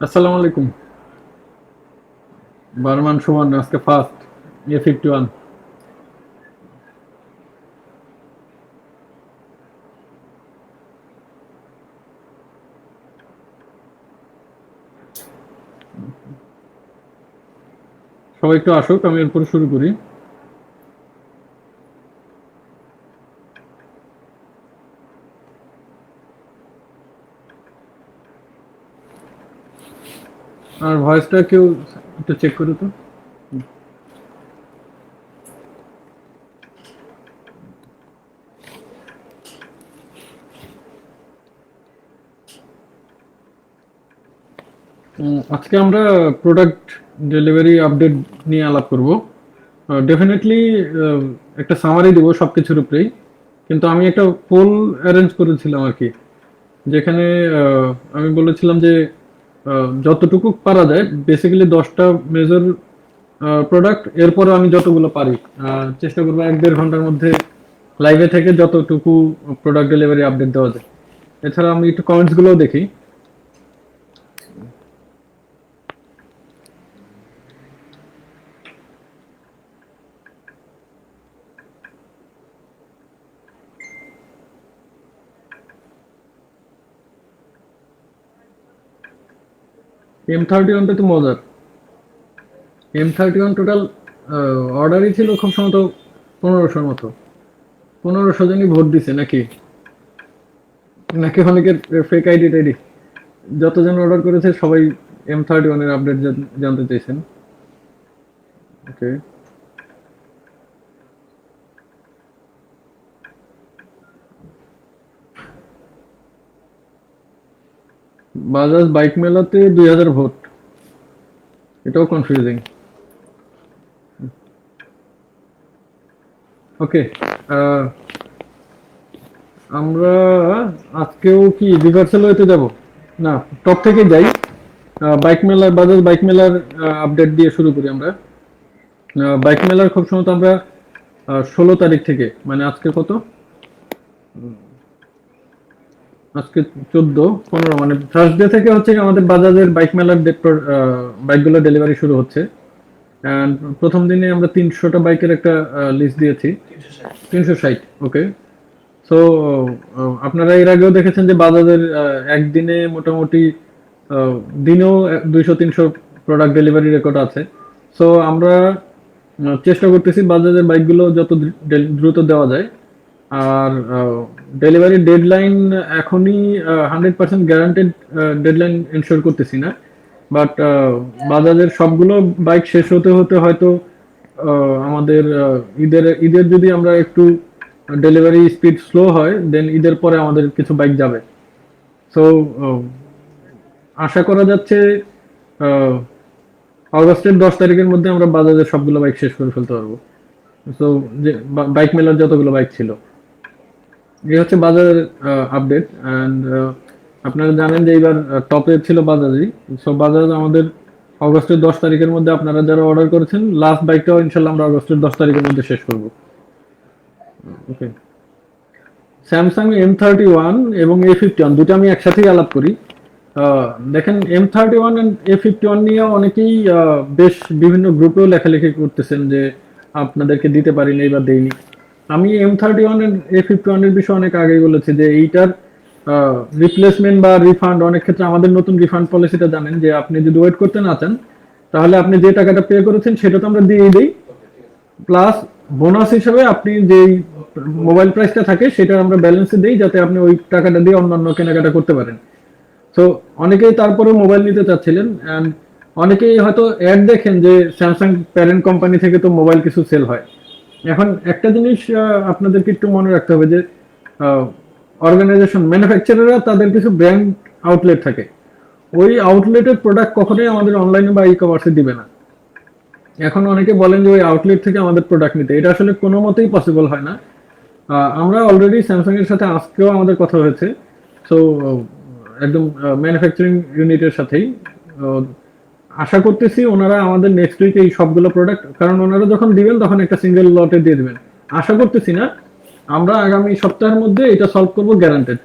আসসালামু আলাইকুম। বারমান সুমন আজকে ফার্স্ট A51। সবাই একটু আসুক, আমি এরপর শুরু করি। আর ভয়েসটা কেউ একটু চেক করে তো। আজকে আমরা প্রোডাক্ট ডেলিভারি আপডেট নিয়ে আলাপ করব। ডেফিনেটলি একটা সামারি দেবো সবকিছুর উপরেই, কিন্তু আমি একটা পোল অ্যারেঞ্জ করেছিলাম আর কি, যেখানে আহ, আমি বলেছিলাম যে যতটুকু পারা যায়, বেসিক্যালি 10টা মেজর প্রোডাক্ট, এরপরে আমি যতগুলো পারি চেষ্টা করবো 1-1.5 ঘন্টার মধ্যে লাইভে থেকে যতটুকু প্রোডাক্ট ডেলিভারি আপডেট দেওয়া যায়। এছাড়া আমি একটু কমেন্টস গুলোও দেখি। M31টা তো মজার। M31 টোটাল অর্ডারই ছিল খুব সম্ভবত 1500-র মতো। 1500 জনই ভোট দিছে নাকি, নাকি অনেকের ফেক আইডি টাইডি। যতজন অর্ডার করেছে সবাই M31-এর আপডেট জানতে চাইছেন। ওকে। বাজাজ বাইক মেলাতে 2000 ভোট, এটাও কনফিউজিং। ওকে। আমরা আজকেও কি রিভার্সাল ওয়েতে যাব? না, টপ থেকে যাই। বাইক মেলার, বাজাজ বাইক মেলার আপডেট দিয়ে শুরু করি আমরা। বাইক মেলার খুব সম্ভবত আমরা 16 তারিখ থেকে, মানে আজকে কত, আজকে 14-15, মানে থার্সডে থেকে হচ্ছে আমাদের বাজাজের বাইক মেলার বাইকগুলো ডেলিভারি শুরু হচ্ছে। And প্রথম দিনে আমরা 300টা বাইকের একটা লিস্ট দিয়েছি। 360। ওকে। সো আপনারা এর আগেও দেখেছেন যে বাজাজের একদিনে মোটামুটি আহ, দিনেও 200-300 প্রোডাক্ট ডেলিভারি রেকর্ড আছে। সো আমরা চেষ্টা করতেছি বাজাজের বাইকগুলো যত দ্রুত দেওয়া যায়। আর ডেলিভারি ডেডলাইন এখনই 100% গ্যারান্টেড ডেডলাইন এনশোর করতেছি না, বাট বাজাজের সবগুলো বাইক শেষ হতে হতে হয়তো আমাদের ঈদের ঈদের যদি আমরা একটু ডেলিভারি স্পিড স্লো হয়, দেন ঈদের পরে আমাদের কিছু বাইক যাবে। সো আশা করা যাচ্ছে আহ, অগস্টের 10 তারিখের মধ্যে আমরা বাজাজের সবগুলো বাইক শেষ করে ফেলতে পারবো। সো যে বাইক মেলার যতগুলো বাইক ছিল, এই হচ্ছে বাজাজের আপডেট। অ্যান্ড আপনারা জানেন যে এইবার টপে ছিল বাজাজই। সো বাজাজ আমাদের অগস্টের 10 তারিখের মধ্যে, আপনারা যারা অর্ডার করেছেন লাস্ট বাইকটাও ইনশাল্লাহ আমরা অগস্টের 10 তারিখের মধ্যে শেষ করবো। ওকে। স্যামসাং M31 এবং A51 দুটো আমি একসাথেই আলাপ করি। আহ, দেখেন, M31 এন্ড A51 নিয়ে অনেকেই বেশ বিভিন্ন গ্রুপেও লেখালেখি করতেছেন যে আপনাদেরকে দিতে পারিনি বা দেইনি। আমি M31 এন্ড A51 এর বিষয়ে অনেক আগেই বলেছি যে এইটার রিপ্লেসমেন্ট বা রিফান্ড, অনেক ক্ষেত্রে আমাদের নতুন রিফান্ড পলিসিটা জানেন যে আপনি যদি ওয়েট করতে না চান, তাহলে আপনি যে টাকাটা পে করেছেন সেটা তো আমরা দিয়েই দিই, প্লাস বোনাস হিসেবে আপনি যেই মোবাইল প্রাইসটা থাকে সেটা আমরা ব্যালেন্সে দিই, যাতে আপনি ওই টাকাটা দিয়ে অন্যান্য কেনাকাটা করতে পারেন। তো অনেকেই তারপরে মোবাইল নিতে চাচ্ছিলেন, অ্যান্ড অনেকেই হয়তো অ্যাড দেখেন যে স্যামসাং প্যারেন্ট কোম্পানি থেকে তো মোবাইল কিছু সেল হয়। এখন একটা জিনিস আপনাদেরকে একটু মনে রাখতে হবে যে অর্গানাইজেশন, ম্যানুফ্যাকচারাররা তাদের কিছু ব্র্যান্ড আউটলেট থাকে। ওই আউটলেটের প্রোডাক্ট কখনোই আমাদের অনলাইনে বা ই কমার্সে দিবে না। এখন অনেকে বলেন যে ওই আউটলেট থেকে আমাদের প্রোডাক্ট নিতে, এটা আসলে কোনো মতেই পসিবল হয় না। আমরা অলরেডি স্যামসাং এর সাথে আজকেও আমাদের কথা হয়েছে। সো একদম ম্যানুফ্যাকচারিং ইউনিটের সাথেই আহ, আশা করতেছি ওনারা আমাদের নেক্সট উইক এই সবগুলো প্রোডাক্ট, কারণ ওনারা যখন দিবেন তখন একটা সিঙ্গেল লটে দিয়ে দিবেন। আশা করতেছি না, আমরা আগামী সপ্তাহের মধ্যে এটা সলভ করব, গ্যারান্টেড।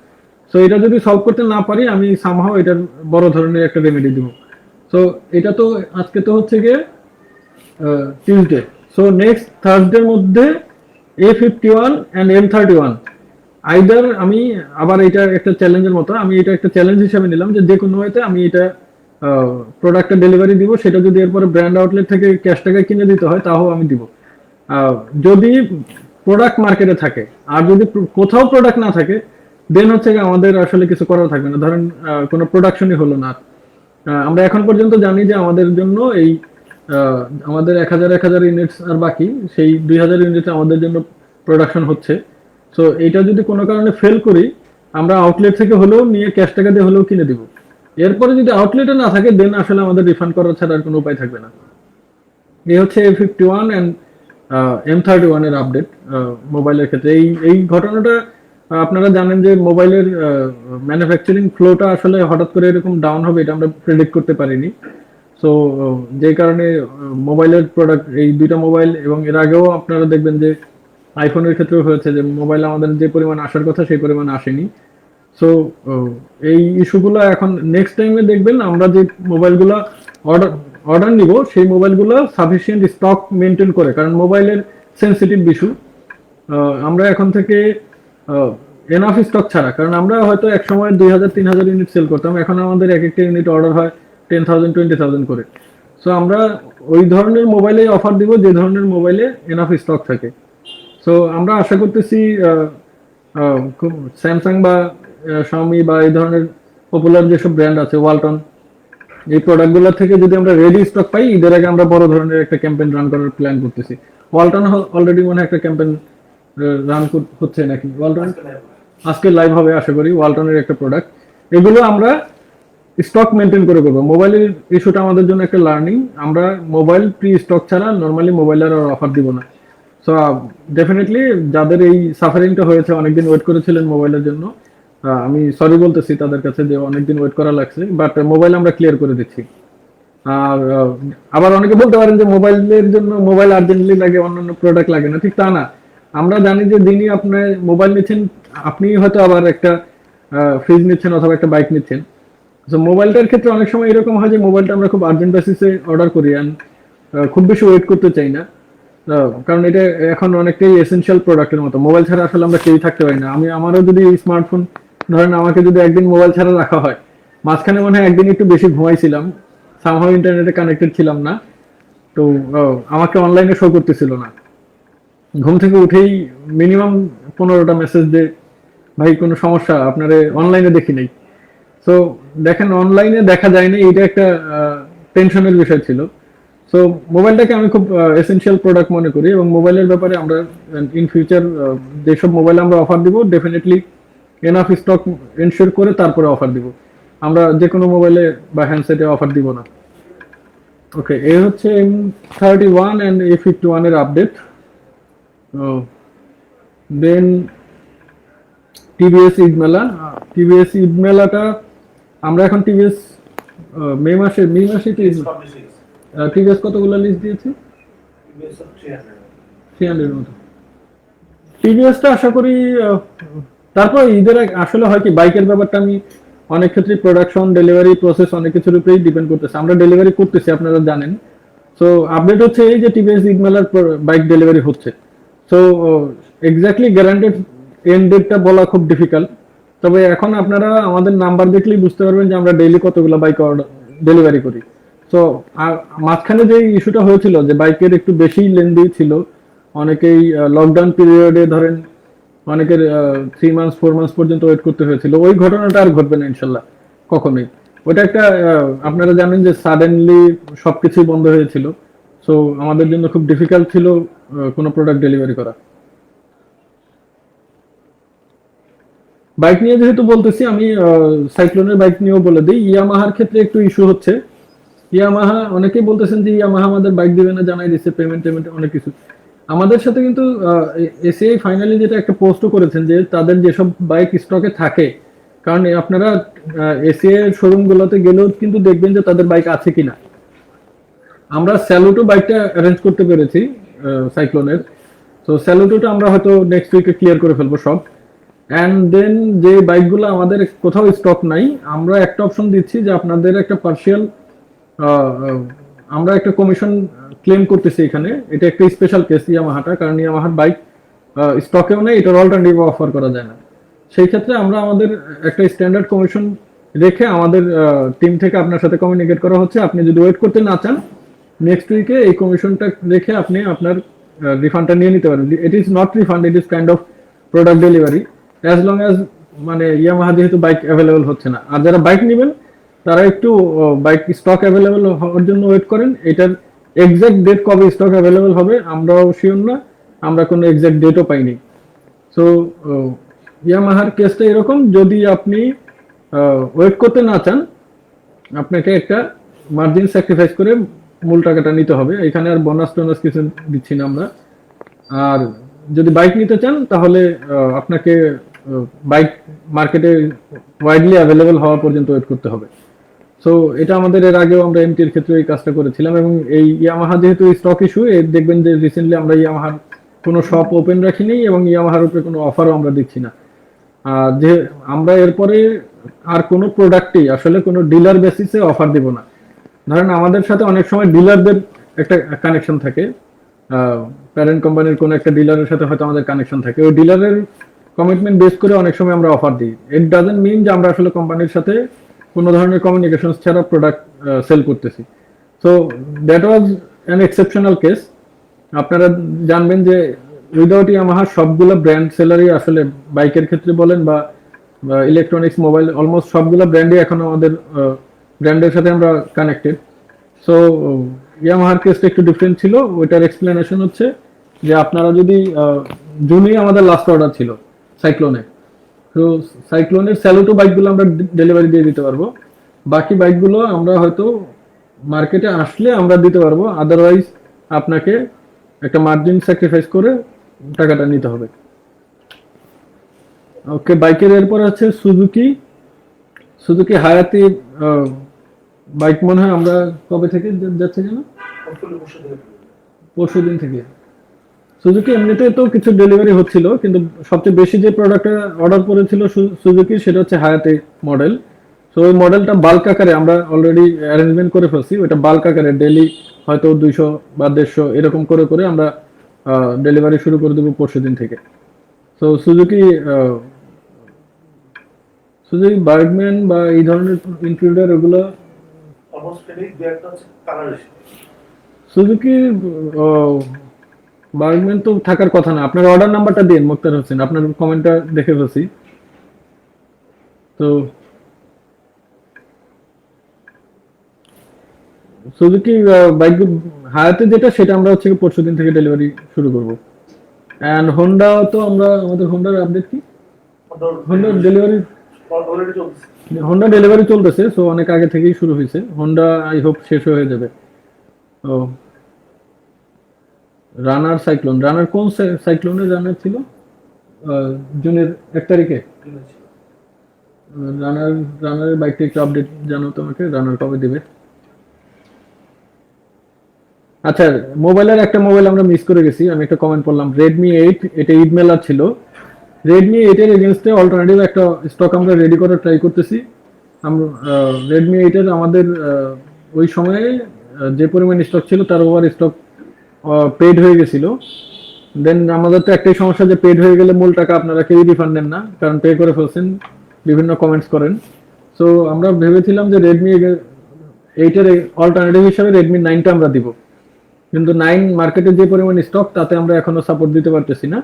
সো এটা যদি সলভ করতে না পারি, আমি সামহাও এটার বড় ধরনের একটা রেমেডি দিব। সো এটা তো আজকে তো হচ্ছে গিয়ে টিউসডে। সো নেক্সট থার্সডের মধ্যে A51 অ্যান্ড M31 আইদার আমি আবার এটা একটা চ্যালেঞ্জের মতো, আমি এটা একটা চ্যালেঞ্জ হিসেবে নিলাম যে কোনো ওয়েতে আমি এটা প্রোডাক্টটা ডেলিভারি দিব, সেটা যদি এরপরে ব্র্যান্ড আউটলেট থেকে ক্যাশ টাকায় কিনে দিতে হয় তাও আমি দিব। যদি প্রোডাক্ট মার্কেটে থাকে, আর যদি কোথাও প্রোডাক্ট না থাকে, দেন হচ্ছে আমাদের আসলে কিছু করার থাকবে না। ধরেন কোনো প্রোডাকশনই হলো না, আমরা এখন পর্যন্ত জানি যে আমাদের জন্য এই আমাদের 1000 ইউনিটস আর বাকি, সেই 2000 ইউনিট আমাদের জন্য প্রোডাকশন হচ্ছে। সো এটা যদি কোনো কারণে ফেল করি, আমরা আউটলেট থেকে হলেও নিয়ে ক্যাশ টাকা দিয়ে হলেও কিনে দিব। এরপরে যদি আউটলেটে না থাকে, দেন আসলে আমাদের রিফান্ড করার ছাড়া আর কোনো উপায় থাকবে না। এই হচ্ছে A51 অ্যান্ড M31 এর আপডেট মোবাইলের ক্ষেত্রে। এই ঘটনাটা আপনারা জানেন যে মোবাইলের ম্যানুফ্যাকচারিং ফ্লোটা আসলে হঠাৎ করে এরকম ডাউন হবে এটা আমরা প্রেডিক্ট করতে পারিনি। সো যে কারণে মোবাইলের প্রোডাক্ট, এই দুইটা মোবাইল এবং এর আগেও আপনারা দেখবেন যে আইফোনের ক্ষেত্রেও হয়েছে যে মোবাইল আমাদের যে পরিমাণ আসার কথা সেই পরিমাণ আসেনি। সো এই ইস্যুগুলো এখন নেক্সট টাইমে দেখবেন আমরা যে মোবাইলগুলো অর্ডার নিব, সেই মোবাইলগুলো সাফিসিয়েন্ট স্টক মেনটেন করে, কারণ মোবাইলের সেন্সিটিভ ইস্যু। আমরা এখন থেকে এনাফ স্টক ছাড়া, কারণ আমরা হয়তো এক সময় 2000-3000 ইউনিট সেল করতাম, এখন আমাদের এক একটা ইউনিট অর্ডার হয় 10,000-20,000 করে। সো আমরা ওই ধরনের মোবাইলে অফার দিব যে ধরনের মোবাইলে এনাফ স্টক থাকে। সো আমরা আশা করতেছি স্যামসাং বা শাওমি বা এই ধরনের পপুলার যেসব ব্র্যান্ড আছে, ওয়ালটন, এই প্রোডাক্টগুলো থেকে যদি আমরা রেডি স্টক পাই, ঈদের আগে আমরা বড় ধরনের একটা ক্যাম্পেইন রান করার প্ল্যান করতেছি। ওয়ালটন অলরেডি মনে হয় একটা ক্যাম্পেইন রান হচ্ছে নাকি, ওয়ালটন আজকে লাইভ হবে আশা করি, ওয়ালটনের একটা প্রোডাক্ট। এগুলো আমরা স্টক মেনটেন করে করবো। মোবাইলের ইস্যুটা আমাদের জন্য একটা লার্নিং, আমরা মোবাইল প্রি স্টক ছাড়া নর্মালি মোবাইলের আর অফার দিব না। সো ডেফিনেটলি যাদের এই সাফারিংটা হয়েছে, অনেকদিন ওয়েট করেছিলেন মোবাইলের জন্য, আমি সরি বলতেছি তাদের কাছে যে অনেকদিন ওয়েট করা লাগছে, বাট মোবাইল আমরা ক্লিয়ার করে দিচ্ছি। আর আবার অনেকে বলতে পারেন যে মোবাইলের জন্য মোবাইল আর্জেন্টলি লাগে, অন্যান্য প্রোডাক্ট লাগে না, ঠিক তা না। আমরা জানি যে দিনই আপনি মোবাইল নিচ্ছেন, আপনি হয়তো আবার একটা ফ্রিজ নিচ্ছেন অথবা একটা বাইক নিচ্ছেন। তো মোবাইলটার ক্ষেত্রে অনেক সময় এরকম হয় যে মোবাইলটা আমরা খুব আর্জেন্ট বেসিসে অর্ডার করি, অ্যান্ড খুব বেশি ওয়েট করতে চাই না, কারণ এটা এখন অনেকটাই এসেনশিয়াল প্রোডাক্টের মতো। মোবাইল ছাড়া আসলে আমরা কেউই থাকতে পারি না। আমারও যদি স্মার্টফোন, ধরেন আমাকে যদি একদিন মোবাইল ছাড়া রাখা হয়, মাঝখানে মনে হয় একদিন একটু বেশি ঘুমাইছিলাম, সামহাও ইন্টারনেটে কানেক্টেড ছিলাম না, তো আমাকে অনলাইনে শো করতেছিল না। ঘুম থেকে উঠেই মিনিমাম 15টা মেসেজ দে, ভাই কোনো সমস্যা, আপনারে অনলাইনে দেখি নাই। সো দেখেন, অনলাইনে দেখা যায় না, এটা একটা টেনশনের বিষয় ছিল। সো মোবাইলটাকে আমি খুব এসেনশিয়াল প্রোডাক্ট মনে করি, এবং মোবাইলের ব্যাপারে আমরা ইন ফিউচার যেসব মোবাইল আমরা অফার দিব, ডেফিনেটলি এনাফ স্টক এনশিওর করে তারপরে অফার দিব। আমরা যে কোনো মোবাইলে বা হ্যান্ডসেটে অফার দিব না। ওকে, এই হচ্ছে M31 অ্যান্ড A51 এর আপডেট। দেন টিভিএস ঈদ মেলা। টিভিএস ঈদ মেলাটা আমরা এখন টিভিএস মে মাসে টিভিএস কতগুলো লিস্ট দিয়েছে? 300 এর মতো। টিভিএসটা আশা করি তারপর ঈদের আসলে হয় কি, বাইকের ব্যাপারটা আমি অনেক ক্ষেত্রে প্রোডাকশন, ডেলিভারি প্রসেস অনেক কিছুর উপরেই ডিপেন্ড করতেছে। আমরা ডেলিভারি করতেছি, আপনারা জানেন। সো আপডেট হচ্ছে এই যে টিভিএস ঈদ মেলার বাইক ডেলিভারি হচ্ছে। সো এক্স্যাক্টলি গ্যারান্টেড এন্ড ডেটটা বলা খুব ডিফিকাল্ট। তবে এখন আপনারা আমাদের নাম্বার দেখলেই বুঝতে পারবেন যে আমরা ডেইলি কতগুলো বাইক ডেলিভারি করি। সো মাঝখানে যে ইস্যুটা হয়েছিল যে বাইকের একটু বেশি লেন্দি ছিল, অনেকেই লকডাউন পিরিয়ডে ধরেন অনেকের 3 মান্থস 4 মান্থস পর্যন্ত ওয়েট করতে হয়েছিল, ওই ঘটনাটা আর ঘটবে না ইনশাল্লাহ কখনোই। ওটা একটা আপনারা জানেন যে সাডেনলি সবকিছুই বন্ধ হয়েছিল। সো আমাদের জন্য খুব ডিফিকাল্ট ছিল কোনো প্রোডাক্ট ডেলিভারি করা। বাইক নিয়ে যেহেতু বলতেছি, আমি সাইক্লোনের বাইক নিয়েও বলে দিই। ইয়ামাহার ক্ষেত্রে একটু ইস্যু হচ্ছে। ইয়ামাহা, অনেকেই বলতেছেন যে ইয়ামাহা আমাদের বাইক দিবে না, জানাই দিচ্ছে পেমেন্ট অনেক কিছু। আমাদের সাথে কিন্তু এসিআই ফাইনালি যেটা একটা পোস্টও করেছেন যে তাদের যেসব বাইক স্টকে থাকে, কারণ আপনারা এসিআই শোরুম গুলোতে গেলেও কিন্তু দেখবেন যে তাদের বাইক আছে কিনা। আমরা স্যালুটো বাইকটা অ্যারেঞ্জ করতে পেরেছি সাইক্লোনের। তো স্যালুটোটা আমরা হয়তো নেক্সট উইকে ক্লিয়ার করে ফেলবো সব। অ্যান্ড দেন যে বাইকগুলো আমাদের কোথাও স্টক নাই, আমরা একটা অপশন দিচ্ছি যে আপনাদের একটা পার্সিয়াল আহ, আহ, আমরা একটা কমিশন ক্লেম করতেছি এখানে। এটা একটা স্পেশাল কেস ইয়ামাহাটা, কারণ ইয়ামাহার বাইক স্টকেও নেই, এটার অল্টারনেটিভ অফার করা যায় না। সেই ক্ষেত্রে আমরা আমাদের একটা স্ট্যান্ডার্ড কমিশন রেখে আমাদের টিম থেকে আপনার সাথে কমিউনিকেট করা হচ্ছে, আপনি যদি ওয়েট করতে না চান নেক্সট উইকে এই কমিশনটা রেখে আপনি আপনার রিফান্ডটা নিয়ে নিতে পারেন। It is not refund, it is kind of product delivery, as long as মানে ইয়ামাহা যেহেতু বাইক অ্যাভেলেবল হচ্ছে না। আর যারা বাইক নেবেন তারা একটু বাইক স্টক অ্যাভেলেবল হওয়ার জন্য ওয়েট করেন। এটার এক্সাক্ট ডেট কবে স্টক অ্যাভেলেবল হবে আমরাও শিওর না, আমরা কোনো এক্সাক্ট ডেটও পাইনি। সো ইয়ামাহার কেসটা এরকম, যদি আপনি ওয়েট করতে না চান আপনাকে একটা মার্জিন স্যাক্রিফাইস করে মূল টাকাটা নিতে হবে। এখানে আর বোনাস টোনাস কিছু দিচ্ছি না আমরা। আর যদি বাইক নিতে চান তাহলে আপনাকে বাইক মার্কেটে ওয়াইডলি অ্যাভেলেবল হওয়া পর্যন্ত ওয়েট করতে হবে। সো এটা আমাদের এর আগেও আমরা এমটির ক্ষেত্রে এই কাজটা করেছিলাম, এবং এই ইয়ামাহা যেহেতু স্টক ইস্যু, দেখবেন যে রিসেন্টলি আমরা ইয়ামাহার কোনো শপ ওপেন রাখিনি এবং ইয়ামাহার উপরে কোনো অফারও আমরা দিচ্ছি না। যে আমরা এরপরে আর কোনো প্রোডাক্টই আসলে কোনো ডিলার বেসিসে অফার দিব না। ধরেন আমাদের সাথে অনেক সময় ডিলারদের একটা কানেকশন থাকে, প্যারেন্ট কোম্পানির কোনো একটা ডিলারের সাথে হয়তো আমাদের কানেকশন থাকে, ওই ডিলারের কমিটমেন্ট বেস করে অনেক সময় আমরা অফার দিই। ইট ডাজন্ট মিন যে আমরা আসলে কোম্পানির সাথে কোনো ধরনের কমিউনিকেশন ছাড়া প্রোডাক্ট সেল করতেছি। So that was an exceptional case. আপনারা জানবেন যে উইদাউট ইয়ামাহা সবগুলো ব্র্যান্ড সেলারই আসলে বাইকের ক্ষেত্রে বলেন বা ইলেকট্রনিক্স মোবাইল অলমোস্ট সবগুলো ব্র্যান্ডই এখন আমাদের ব্র্যান্ডের সাথে আমরা কানেক্টেড। সো ইয়ামাহার কেসটা একটু ডিফারেন্ট ছিল। ওইটার এক্সপ্লেনেশন হচ্ছে যে আপনারা যদি জুনেই আমাদের লাস্ট অর্ডার ছিল সাইক্লোনে, তো সাইক্লোনের স্যালুটো বাইকগুলো আমরা ডেলিভারি দিয়ে দিতে পারবো। বাকি বাইকগুলো আমরা হয়তো মার্কেটে আসলে আমরা দিতে পারবো, আদারওয়াইজ আপনাকে একটা মার্জিন স্যাক্রিফাইস করে টাকাটা নিতে হবে। ওকে, বাইকের এরপর আছে সুজুকি। সুজুকি হায়াতি বাইক মনে হয় আমরা কবে থেকে যাচ্ছে যেন, পরশু দিন থেকে। সুজুকি এমনিতে তো কিছু ডেলিভারি হচ্ছিল, কিন্তু সবচেয়ে বেশি যে প্রোডাক্টটা অর্ডার করেছিল সুজুকি সেটা হচ্ছে হায়াতি মডেল। সো ওই মডেলটা বাল্ক আকারে আমরা অলরেডি অ্যারেঞ্জমেন্ট করে ফেলছি। ওইটা বাল্ক আকারে ডেলি হয়তো 200 বা 150 এরকম করে করে আমরা ডেলিভারি শুরু করে দেবো পরশু দিন থেকে। তো সুজুকি সুজুকি বার্গম্যান বা এই ধরনের ইনক্লুডার ওগুলো সুজুকি বার্গম্যান তো থাকার কথা না। আপনার অর্ডার নাম্বারটা দিন মুক্তার হোসেন, আপনার কমেন্টটা দেখে ফেলছি। তো সুজুকি বাইক হায়াতে যেটা সেটা আমরা হচ্ছে পরশু দিন থেকে ডেলিভারি শুরু করব। এন্ড হোন্ডা তো আমরা আমাদের হোন্ডার আপডেট কি, হোন্ডা ডেলিভারি চলতেছে। সো অনেক আগে থেকেই শুরু হয়েছে। হোন্ডা আই হোপ শেষ হয়ে যাবে। ও রানার সাইক্লোন, রানার কোন সাইক্লোনের রানার ছিল জুনের 1 তারিখে? রানার রানারের বাইকটা একটু আপডেট জানো তোমাকে, রানার কবে দিবে? আচ্ছা, মোবাইলের একটা মোবাইল আমরা মিস করে গেছি, আমি একটা কমেন্ট করলাম, রেডমি 8, এটা ঈদ মেলার ছিল। রেডমি 8 এর এগেনস্টে অল্টারনেটিভ একটা স্টক আমরা রেডি করার ট্রাই করতেছি। আমরা রেডমি 8 এর আমাদের ওই সময়ে যে পরিমাণ স্টক ছিল তার ওভার স্টক পেড হয়ে গেছিল। দেন আমাদের তো একটাই সমস্যা যে পেড হয়ে গেলে মূল টাকা আপনারা কেউই রিফান্ড দেন না, কারণ পে করে ফেলছেন, বিভিন্ন কমেন্টস করেন। সো আমরা ভেবেছিলাম যে রেডমি 8 এর অল্টারনেটিভ হিসাবে রেডমি 9টা আমরা দিব, কিন্তু 9 মার্কেটে যে পরিমাণ স্টক তাতে আমরা এখনো সাপোর্ট দিতে পারতেছি না।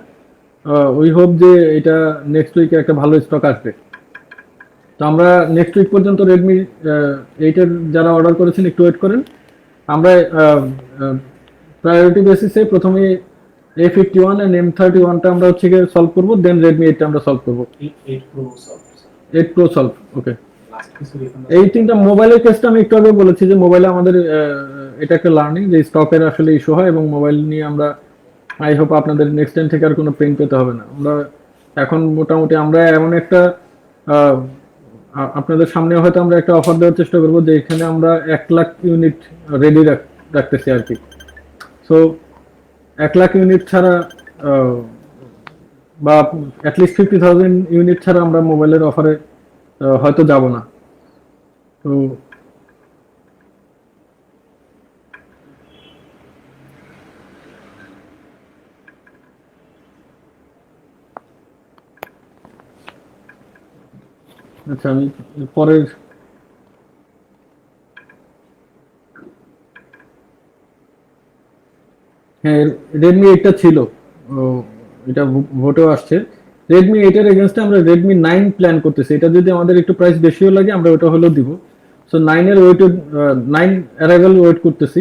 উই হোপ যে এটা নেক্সট উইকে একটা ভালো স্টক আসবে। তো আমরা নেক্সট উইক পর্যন্ত রেডমি 8 এর যারা অর্ডার করেছেন একটু ওয়েট করেন। আমরা প্রায়োরিটি বেসিসে প্রথমে A51 এন্ড M31টা আমরা হচ্ছে গিয়ে সলভ করব, দেন রেডমি 8টা আমরা সলভ করব। 8 প্রো সলভ, ওকে। এই তিনটা মোবাইলের কেসটা আমি একটু আগে বলেছি যে মোবাইলে আমাদের এটা একটা লার্নিং যে স্টকের আসলে ইস্যু হয়, এবং মোবাইল নিয়ে আমরা আই হোপ আপনাদের নেক্সট টাইম থেকে আর কোনো পেইন পেতে হবে না। আমরা এখন মোটামুটি আমরা এমন একটা আপনাদের সামনে হয়তো আমরা একটা অফার দেওয়ার চেষ্টা করবো যে এখানে আমরা 1 লাখ ইউনিট রেডি রাখতেছি আর কি। সো 1 লাখ ইউনিট ছাড়া বা অ্যাটলিস্ট 50,000 ইউনিট ছাড়া আমরা মোবাইলের অফারে হয়তো যাব না। তো আচ্ছা আমি পরের হ্যাঁ রেডমি 8টা ছিল, ও এটা ভোটেও আসছে। রেডমি 8 এর এগেনস্টে আমরা রেডমি 9 প্ল্যান করতেছি, এটা যদি আমাদের একটু প্রাইস বেশিও লাগে আমরা ওটা হলেও দিব। সো 9 এর ওয়েট, 9 অ্যারাইভাল ওয়েট করতেছি।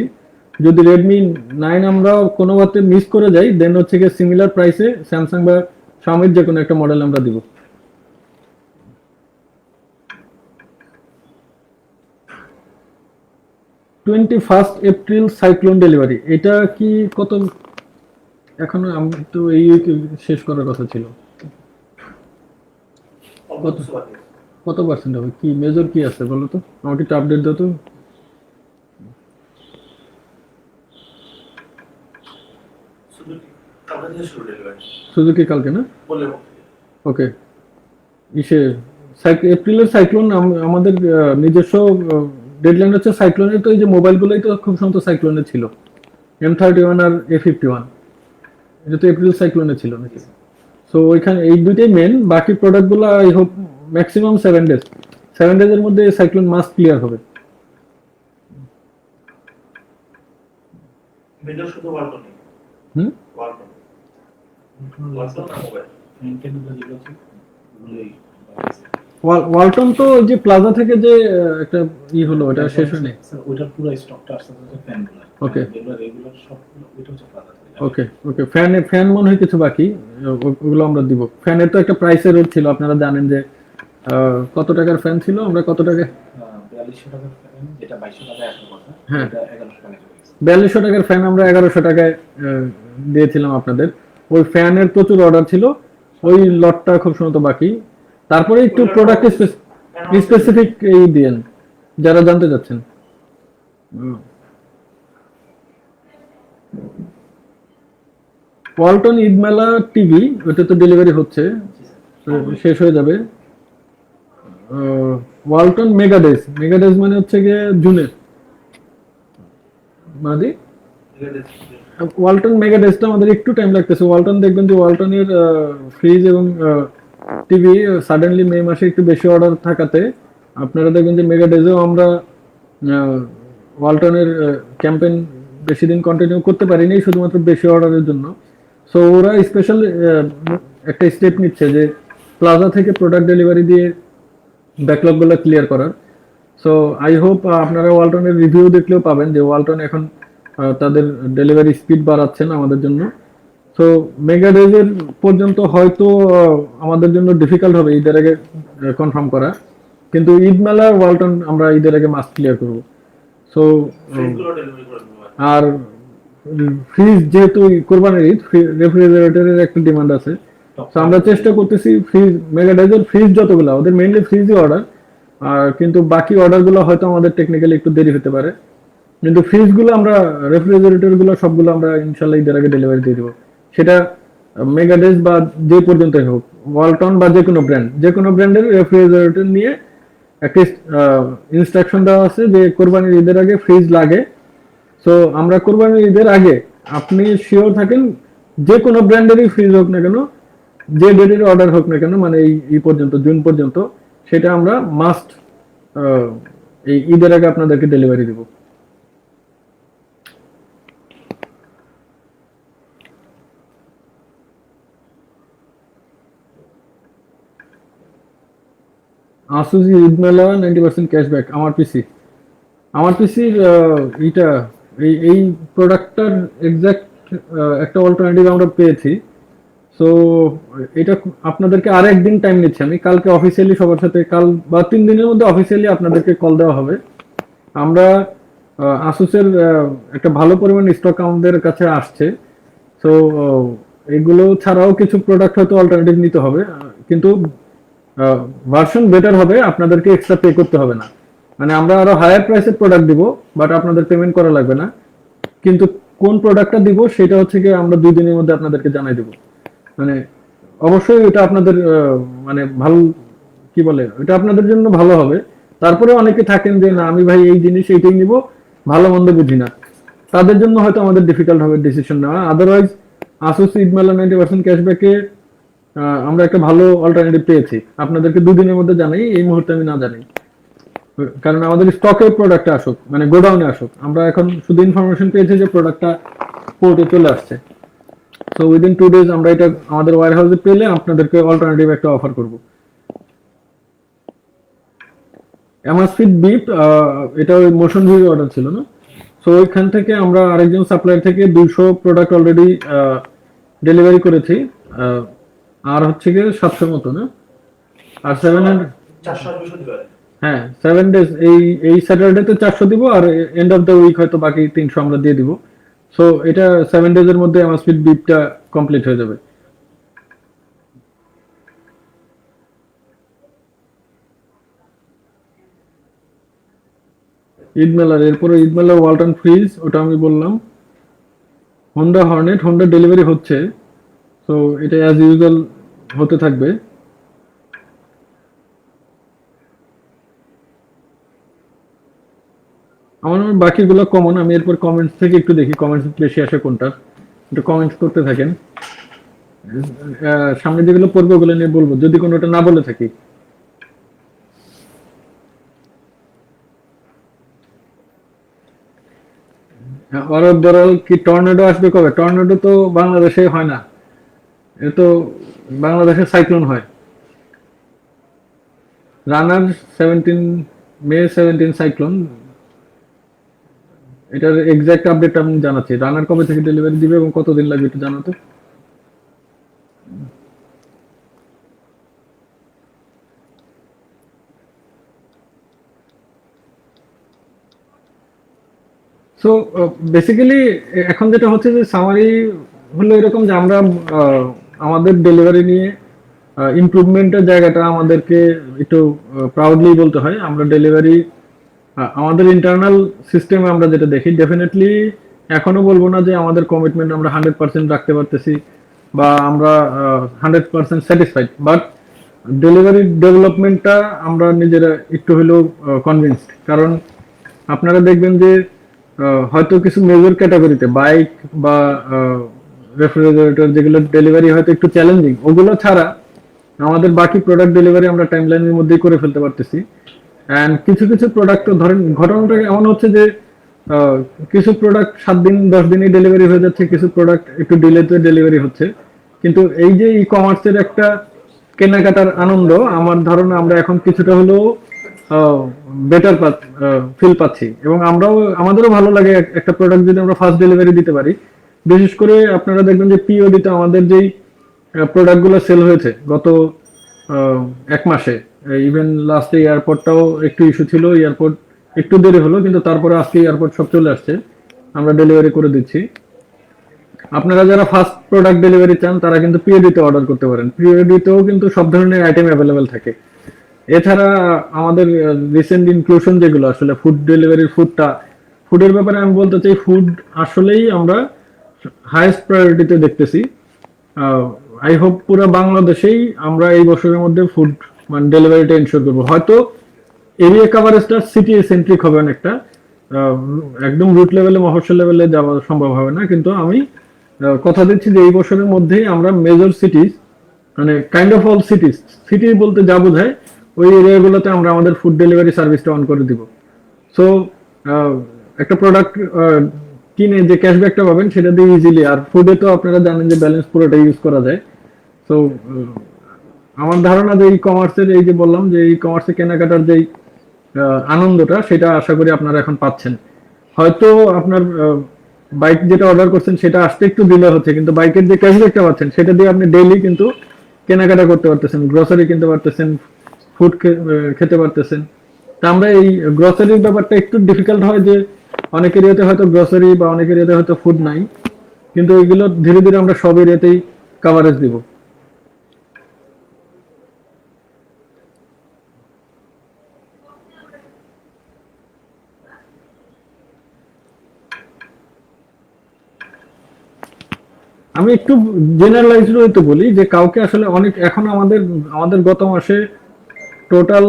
যদি রেডমি 9 আমরা কোনো মতে মিস করে যাই দেন হচ্ছে গিয়ে সিমিলার প্রাইসে স্যামসাং বা শাওমির যে কোনো একটা মডেল আমরা দিব। 21 এপ্রিল সাইক্লোন ডেলিভারি, এটা কি কত, এখনো আমি তো এই উইকে শেষ করার কথা ছিল। কত কত পার্সেন্ট হবে, কি মেজর কি আছে বলো তো, আমাকে একটু আপডেট দাও তো। সুজুকি কালকে না, ওকে। ইসে এপ্রিলের সাইক্লোন আমাদের নিজস্ব ডেডলাইন হচ্ছে সাইক্লোনের, তো এই যে মোবাইলগুলোই তো খুব সম্ভবত সাইক্লোনের ছিল, M31 আর A51, এটা তো এপ্রিল সাইক্লোনে ছিল নাকি। সো ওইখানে এই দুইটাই মেন, বাকি প্রোডাক্টগুলো আই হোপ ম্যাক্সিমাম 7 ডেজ, 7 ডেজের মধ্যে সাইক্লোন মাস্ট ক্লিয়ার হবে। হুম, ওয়ালটন তো ওই যে প্লাজা থেকে যে একটা হলো ওটা শেষ হয়নি। ওটার পুরো স্টকটা আসছে ফ্যানগুলো, ওকে রেগুলার সবগুলো ওইটা হচ্ছে প্লাজা থেকে। ওকে ওকে, ফ্যান মনে হয় কিছু বাকি, ওগুলো আমরা দিব। ফ্যানের তো একটা প্রাইসের রেট ছিল, আপনারা জানেন যে কত টাকার ফ্যান ছিল, আমরা কত টাকা, 4200 টাকার ফ্যান যেটা 2200 টাকায় আসার কথা, হ্যাঁ এটা 1100 টাকায় চলে গেছে। 4200 টাকার ফ্যান আমরা 1100 টাকায় দিয়েছিলাম আপনাদের। ওই ফ্যানের প্রচুর অর্ডার ছিল, ওই লটটা খুব সম্ভবত বাকি। তারপরে একটু প্রোডাক্ট স্পেসিফিক এই দিয়েন যারা জানতে চাচ্ছেন। ওয়ালটন ঈদ মেলা টিভি, ওটা তো ডেলিভারি হচ্ছে, শেষ হয়ে যাবে। ওয়ালটন মেগাডেজ, মেগাডেজ মানে হচ্ছে গিয়ে জুনের মাদি। ওয়ালটন মেগাডেজটা আমাদের একটু টাইম লাগতেছে। ওয়ালটন দেখবেন যে ওয়ালটনের ফ্রিজ এবং টিভি সাডেনলি মে মাসে একটু বেশি অর্ডার থাকাতে আপনারা দেখবেন যে মেগাডেজেও আমরা ওয়ালটনের ক্যাম্পেইন বেশি দিন কন্টিনিউ করতে পারিনি শুধুমাত্র বেশি অর্ডারের জন্য। সো ওরা স্পেশাল একটা স্টেপ নিচ্ছে যে প্লাজা থেকে প্রোডাক্ট ডেলিভারি দিয়ে ব্যাকলগগুলো ক্লিয়ার করার। সো আই হোপ আপনারা ওয়ালটনের রিভিউ দেখলেও পাবেন যে ওয়ালটন এখন তাদের ডেলিভারি স্পিড বাড়াচ্ছেন আমাদের জন্য। সো মেগাডেজের পর্যন্ত হয়তো আমাদের জন্য ডিফিকাল্ট হবে ঈদের আগে কনফার্ম করা, কিন্তু ঈদ মেলা ওয়ালটন আমরা ঈদের আগে মাস্ট ক্লিয়ার করবো। সো আর ফ্রিজ যেহেতু কোরবানির ঈদ, রেফ্রিজারেটরের একটা ডিমান্ড আছে, তো আমরা চেষ্টা করতেছি ফ্রিজ, মেগাডাইজের ফ্রিজ যতগুলো ওদের মেইনলি ফ্রিজই অর্ডার, আর কিন্তু বাকি অর্ডারগুলো হয়তো আমাদের টেকনিক্যালি একটু দেরি হতে পারে, কিন্তু ফ্রিজগুলো আমরা, রেফ্রিজারেটরগুলো সবগুলো আমরা ইনশাল্লাহ ঈদের আগে ডেলিভারি দিয়ে দেবো। সেটা মেগাডেজ বা যে পর্যন্তই হোক, ওয়ালটন বা যে কোনো ব্র্যান্ড, যে কোনো ব্র্যান্ডের রেফ্রিজারেটর নিয়ে একটা ইনস্ট্রাকশন দেওয়া আছে যে কোরবানির ঈদের আগে ফ্রিজ লাগে। সো আমরা কোরবানির ঈদের আগে আপনি শিওর থাকেন যে কোনো ব্র্যান্ডেরই ফ্রিজ হোক না কেন, যে ডেটের অর্ডার হোক না কেন, মানে এই পর্যন্ত জুন পর্যন্ত, সেটা আমরা মাস্ট এই ঈদের আগে আপনাদেরকে ডেলিভারি দেব। আসুসি ঈদ মেলা 90% ক্যাশব্যাক। আমার পিসির এইটা এই প্রোডাক্টটার এক্সাক্ট একটা অল্টারনেটিভ আমরা পেয়েছি। সো এটা আপনাদেরকে আর একদিন টাইম নিচ্ছে, আমি কালকে অফিসিয়ালি সবার সাথে, কাল বা 3 দিনের মধ্যে অফিসিয়ালি আপনাদেরকে কল দেওয়া হবে। আমরা আসুসের একটা ভালো পরিমাণ স্টক আমাদের কাছে আসছে। সো এগুলো ছাড়াও কিছু প্রোডাক্ট হয়তো অল্টারনেটিভ নিতে হবে, কিন্তু ভার্সন বেটার হবে, আপনাদেরকে এক্সট্রা পে করতে হবে না। মানে আমরা আরো হায়ার প্রাইসের প্রোডাক্ট দিব, বাট আপনাদের পেমেন্ট করা লাগবে না। কিন্তু কোন প্রোডাক্টটা দিব সেটা হচ্ছে কি আমরা 2 দিনের মধ্যে আপনাদেরকে জানাই দেব। মানে অবশ্যই এটা আপনাদের মানে ভালো, কি বলে, এটা আপনাদের জন্য ভালো হবে। তারপরে অনেকে থাকেন যে না আমি ভাই এই জিনিস এইটাই নিব, ভালো মন্দ বুঝি না, তাদের জন্য হয়তো আমাদের ডিফিকাল্ট হবে ডিসিশন নেওয়া। আদারওয়াইজ আসুস ঈদ মেলা 90% ক্যাশব্যাকে আমরা একটা ভালো অল্টারনেটিভ পেয়েছি, আপনাদেরকে 2 দিনের মধ্যে জানাই, এই মুহূর্তে আমি না জানাই, কারণ আমাদের স্টকে প্রোডাক্টটা আসুক, মানে গোডাউনে আসুক। আমরা এখন শুধু ইনফরমেশন পেয়েছি যে প্রোডাক্টটা পোর্টে চলে আসছে। সো উইদিন 2 days আমরা এটা আমাদের ওয়্যার হাউসে পেলে আপনাদেরকে অল্টারনেটিভ একটা অফার করব। অ্যামাসফিট বিপ, এটা ওই মোশন ভিউ অর্ডার ছিল না? সো ওইখান থেকে আমরা আরেকজন সাপ্লায়ার থেকে 200 প্রোডাক্ট অলরেডি ডেলিভারি করেছি, আহ, আর হচ্ছে গিয়ে 700 মতো না, আর 700। 400 দিবেন। হ্যাঁ, 7 days, এই স্যাটারডেতে 400 দিব, আর এন্ড অফ দ্য উইক হয়তো বাকি 300 আমরা দিয়ে দিব। সো এটা 7 days এর মধ্যে অ্যামাসফিট বিপটা কমপ্লিট হয়ে যাবে। ঈদ মেলার, এরপরে ঈদ মেলার ওয়ালটন ফ্রিজ, ওটা আমি বললাম। হোন্ডা হর্নেট, হোন্ডা ডেলিভারি হচ্ছে, সো এটা অ্যাজ ইউজুয়াল হতে থাকবে। আমার মনে হয় বাকিগুলো কমন, আমি এরপর কমেন্টস থেকে একটু দেখি কমেন্টস বেশি আসে কোনটার, একটু কমেন্টস করতে থাকেন। সামনে যেগুলো পড়বে ওগুলো নিয়ে বলবো যদি কোনোটা না বলে থাকি। অরব বড়াল কি টর্নেডো আসবে কবে? টর্নেডো তো বাংলাদেশে হয় না, এ তো বাংলাদেশে সাইক্লোন হয়। রানার 17 মে সাইক্লোন, এটার এক্সাক্ট আপডেট আমি জানাচ্ছি। রানার কবে থেকে ডেলিভারি দিবে এবং কতদিন লাগবে একটু জানাতো। সো বেসিক্যালি এখন যেটা হচ্ছে যে সামারি হলো এরকম যে আমরা আমাদের ডেলিভারি নিয়ে ইমপ্রুভমেন্টের জায়গাটা আমাদেরকে একটু প্রাউডলি বলতে হয়। আমরা ডেলিভারি আমাদের ইন্টারনাল সিস্টেমে আমরা যেটা দেখি, ডেফিনেটলি এখনো বলবো না যে আমাদের কমিটমেন্ট আমরা 100% রাখতে পারতেছি বা আমরা 100% স্যাটিসফাইড, বাট ডেলিভারি ডেভেলপমেন্টটা আমরা নিজেরা একটু হলেও কনভিন্সড। কারণ আপনারা দেখবেন যে হয়তো কিছু মেজর ক্যাটাগরিতে বাইক বা রেফ্রিজারেটর যেগুলো ডেলিভারি হয়তো একটু চ্যালেঞ্জিং, ওগুলো ছাড়া আমাদের বাকি প্রোডাক্ট ডেলিভারি আমরা টাইমলাইনের মধ্যেই করে ফেলতে পারতেছি। অ্যান্ড কিছু কিছু প্রোডাক্ট তো ধরেন ঘটনাটা এমন হচ্ছে যে আহ, কিছু প্রোডাক্ট 7 দিন 10 দিনই ডেলিভারি হয়ে যাচ্ছে, কিছু প্রোডাক্ট একটু ডিলেতে ডেলিভারি হচ্ছে। কিন্তু এই যে ই কমার্সের একটা কেনাকাটার আনন্দ, আমার ধারণা আমরা এখন কিছুটা হলেও বেটার ফিল পাচ্ছি, এবং আমরাও আমাদেরও ভালো লাগে একটা প্রোডাক্ট যদি আমরা ফার্স্ট ডেলিভারি দিতে পারি। বিশেষ করে আপনারা দেখবেন যে পিওডিতে আমাদের যেই প্রোডাক্টগুলো সেল হয়েছে গত 1 মাসে, ইভেন লাস্টে এয়ারপোর্টটাও একটু ইস্যু ছিল, এয়ারপোর্ট একটু দেরি হলো, কিন্তু তারপরে আজকে এয়ারপোর্ট সব চলে আসছে, আমরা ডেলিভারি করে দিচ্ছি। আপনারা যারা ফার্স্ট প্রোডাক্ট ডেলিভারি চান তারা কিন্তু পিওডিতে অর্ডার করতে পারেন, পিওডিতেও কিন্তু সব ধরনের আইটেম অ্যাভেলেবেল থাকে। এছাড়া আমাদের রিসেন্ট ইনক্লুশন যেগুলো আসলে ফুড ডেলিভারির ফুডের ব্যাপারে আমি বলতে চাই, ফুড আসলেই আমরা হাইয়েস্ট প্রায়োরিটিতে দেখতেছি। আই হোপ পুরো বাংলাদেশেই আমরা এই বছরের মধ্যে ফুড মানে ডেলিভারিটা এনশিওর করবো। হয়তো এরিয়া কাভারেজটা সিটি সেন্ট্রিক হবে অনেকটা, একদম রুট লেভেলে মফস্বল লেভেলে যাওয়া সম্ভব হবে না, কিন্তু আমি কথা দিচ্ছি যে এই বছরের মধ্যেই আমরা মেজর সিটিজ, মানে কাইন্ড অফ অল সিটি বলতে যা বোঝায় ওই এরিয়াগুলোতে আমরা আমাদের ফুড ডেলিভারি সার্ভিসটা অন করে দিব। সো একটা প্রোডাক্ট কিনে যে ক্যাশব্যাকটা পাবেন সেটা দিয়ে ইজিলি, আর ফুডে তো আপনারা জানেন যে ব্যালেন্স পুরোটা ইউজ করা যায়। সো আমার ধারণা যে ই কমার্সের এই যে বললাম যে ই কমার্সে কেনাকাটার যেই আনন্দটা সেটা আশা করি আপনারা এখন পাচ্ছেন। হয়তো আপনার বাইক যেটা অর্ডার করছেন সেটা আসতে একটু ডিলে হচ্ছে, কিন্তু বাইকের যে ক্যাশব্যাকটা পাচ্ছেন সেটা দিয়ে আপনি ডেইলি কিন্তু কেনাকাটা করতে পারতেছেন, গ্রসারি কিনতে পারতেছেন, ফুড খেতে পারতেছেন। তা আমরা এই গ্রসারির ব্যাপারটা একটু ডিফিকাল্ট হয় যে অনেক এরিয়াতে হয়তো গ্রসারি বা অনেক এরিয়াতে হয়তো ফুড নাই, কিন্তু এগুলো ধীরে ধীরে আমরা সব এরিয়াতেই কাভারেজ দিব। আমি একটু জেনারেলাইজড হইতে বলি যে কাউকে আসলে অনেক এখন আমাদের গত মাসে টোটাল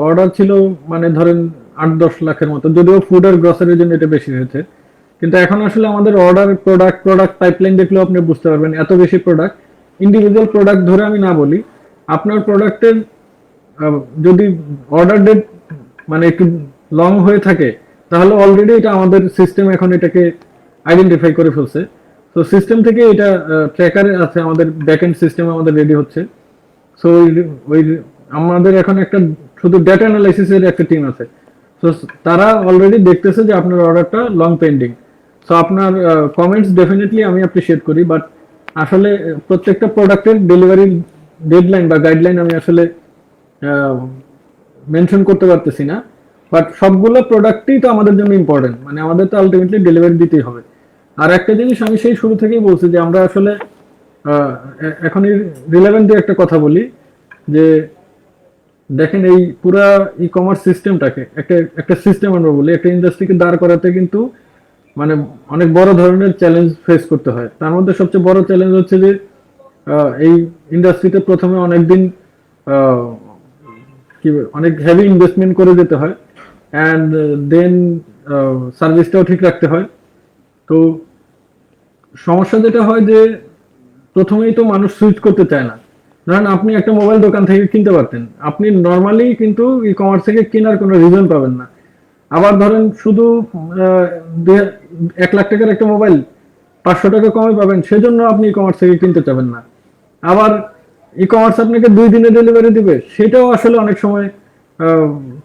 অর্ডার ছিল মানে ধরেন 8-10 লাখের মতো, যদিও ফুড আর গ্রসারির জন্য এটা বেশি হয়েছে। কিন্তু এখন আসলে আমাদের অর্ডার প্রোডাক্ট পাইপলাইন দেখলেও আপনি বুঝতে পারবেন এত বেশি প্রোডাক্ট, ইন্ডিভিজুয়াল প্রোডাক্ট ধরে আমি না বলি, আপনার প্রোডাক্টের যদি অর্ডার ডেট মানে একটু লং হয়ে থাকে, তাহলে অলরেডি এটা আমাদের সিস্টেম এখন এটাকে আইডেন্টিফাই করে ফেলছে। তো সিস্টেম থেকে এটা ট্র্যাকারে আছে, আমাদের ব্যাকএন্ড সিস্টেম আমাদের রেডি হচ্ছে। সো ওই আমাদের এখন একটা শুধু ডেটা অ্যানালাইসিসের একটা টিম আছে। তো তারা অলরেডি দেখতেছে যে আপনার অর্ডারটা লং পেন্ডিং। সো আপনার কমেন্টস ডেফিনেটলি আমি অ্যাপ্রিসিয়েট করি, বাট আসলে প্রত্যেকটা প্রোডাক্টের ডেলিভারি ডেডলাইন বা গাইডলাইন আমি আসলে মেনশন করতে পারতেছি না। বাট সবগুলো প্রোডাক্টই তো আমাদের জন্য ইম্পর্টেন্ট, মানে আমাদের তো আলটিমেটলি ডেলিভারি দিতেই হবে। আর একটা জিনিস আমি সেই শুরু থেকেই বলছি যে আমরা আসলে এখনই রিলেভেন্ট একটা কথা বলি যে দেখেন এই পুরা ই কমার্স সিস্টেমটাকে একটা একটা সিস্টেম আমরা বলি, একটা ইন্ডাস্ট্রিকে দাঁড় করাতে কিন্তু মানে অনেক বড় ধরনের চ্যালেঞ্জ ফেস করতে হয়। তার মধ্যে সবচেয়ে বড় চ্যালেঞ্জ হচ্ছে যে এই ইন্ডাস্ট্রিতে প্রথমে অনেকদিন কি অনেক হেভি ইনভেস্টমেন্ট করে যেতে হয়, অ্যান্ড দেন সার্ভিসটাও ঠিক রাখতে হয়। তো সমস্যা যেটা হয় যে প্রথমেই তো মানুষ সুইচ করতে চায় না। ধরেন আপনি একটা মোবাইল দোকান থেকে কিনতে পারতেন, আপনি নর্মালি কিন্তু ই কমার্স থেকে কেনার কোনো রিজন পাবেন না। আবার ধরেন শুধু 1 লাখ টাকার একটা মোবাইল 500 টাকা কমে পাবেন, সেজন্য আপনি ই কমার্স থেকে কিনতে চাবেন না। আবার ই কমার্স আপনাকে 2 দিনে ডেলিভারি দিবে, সেটাও আসলে অনেক সময়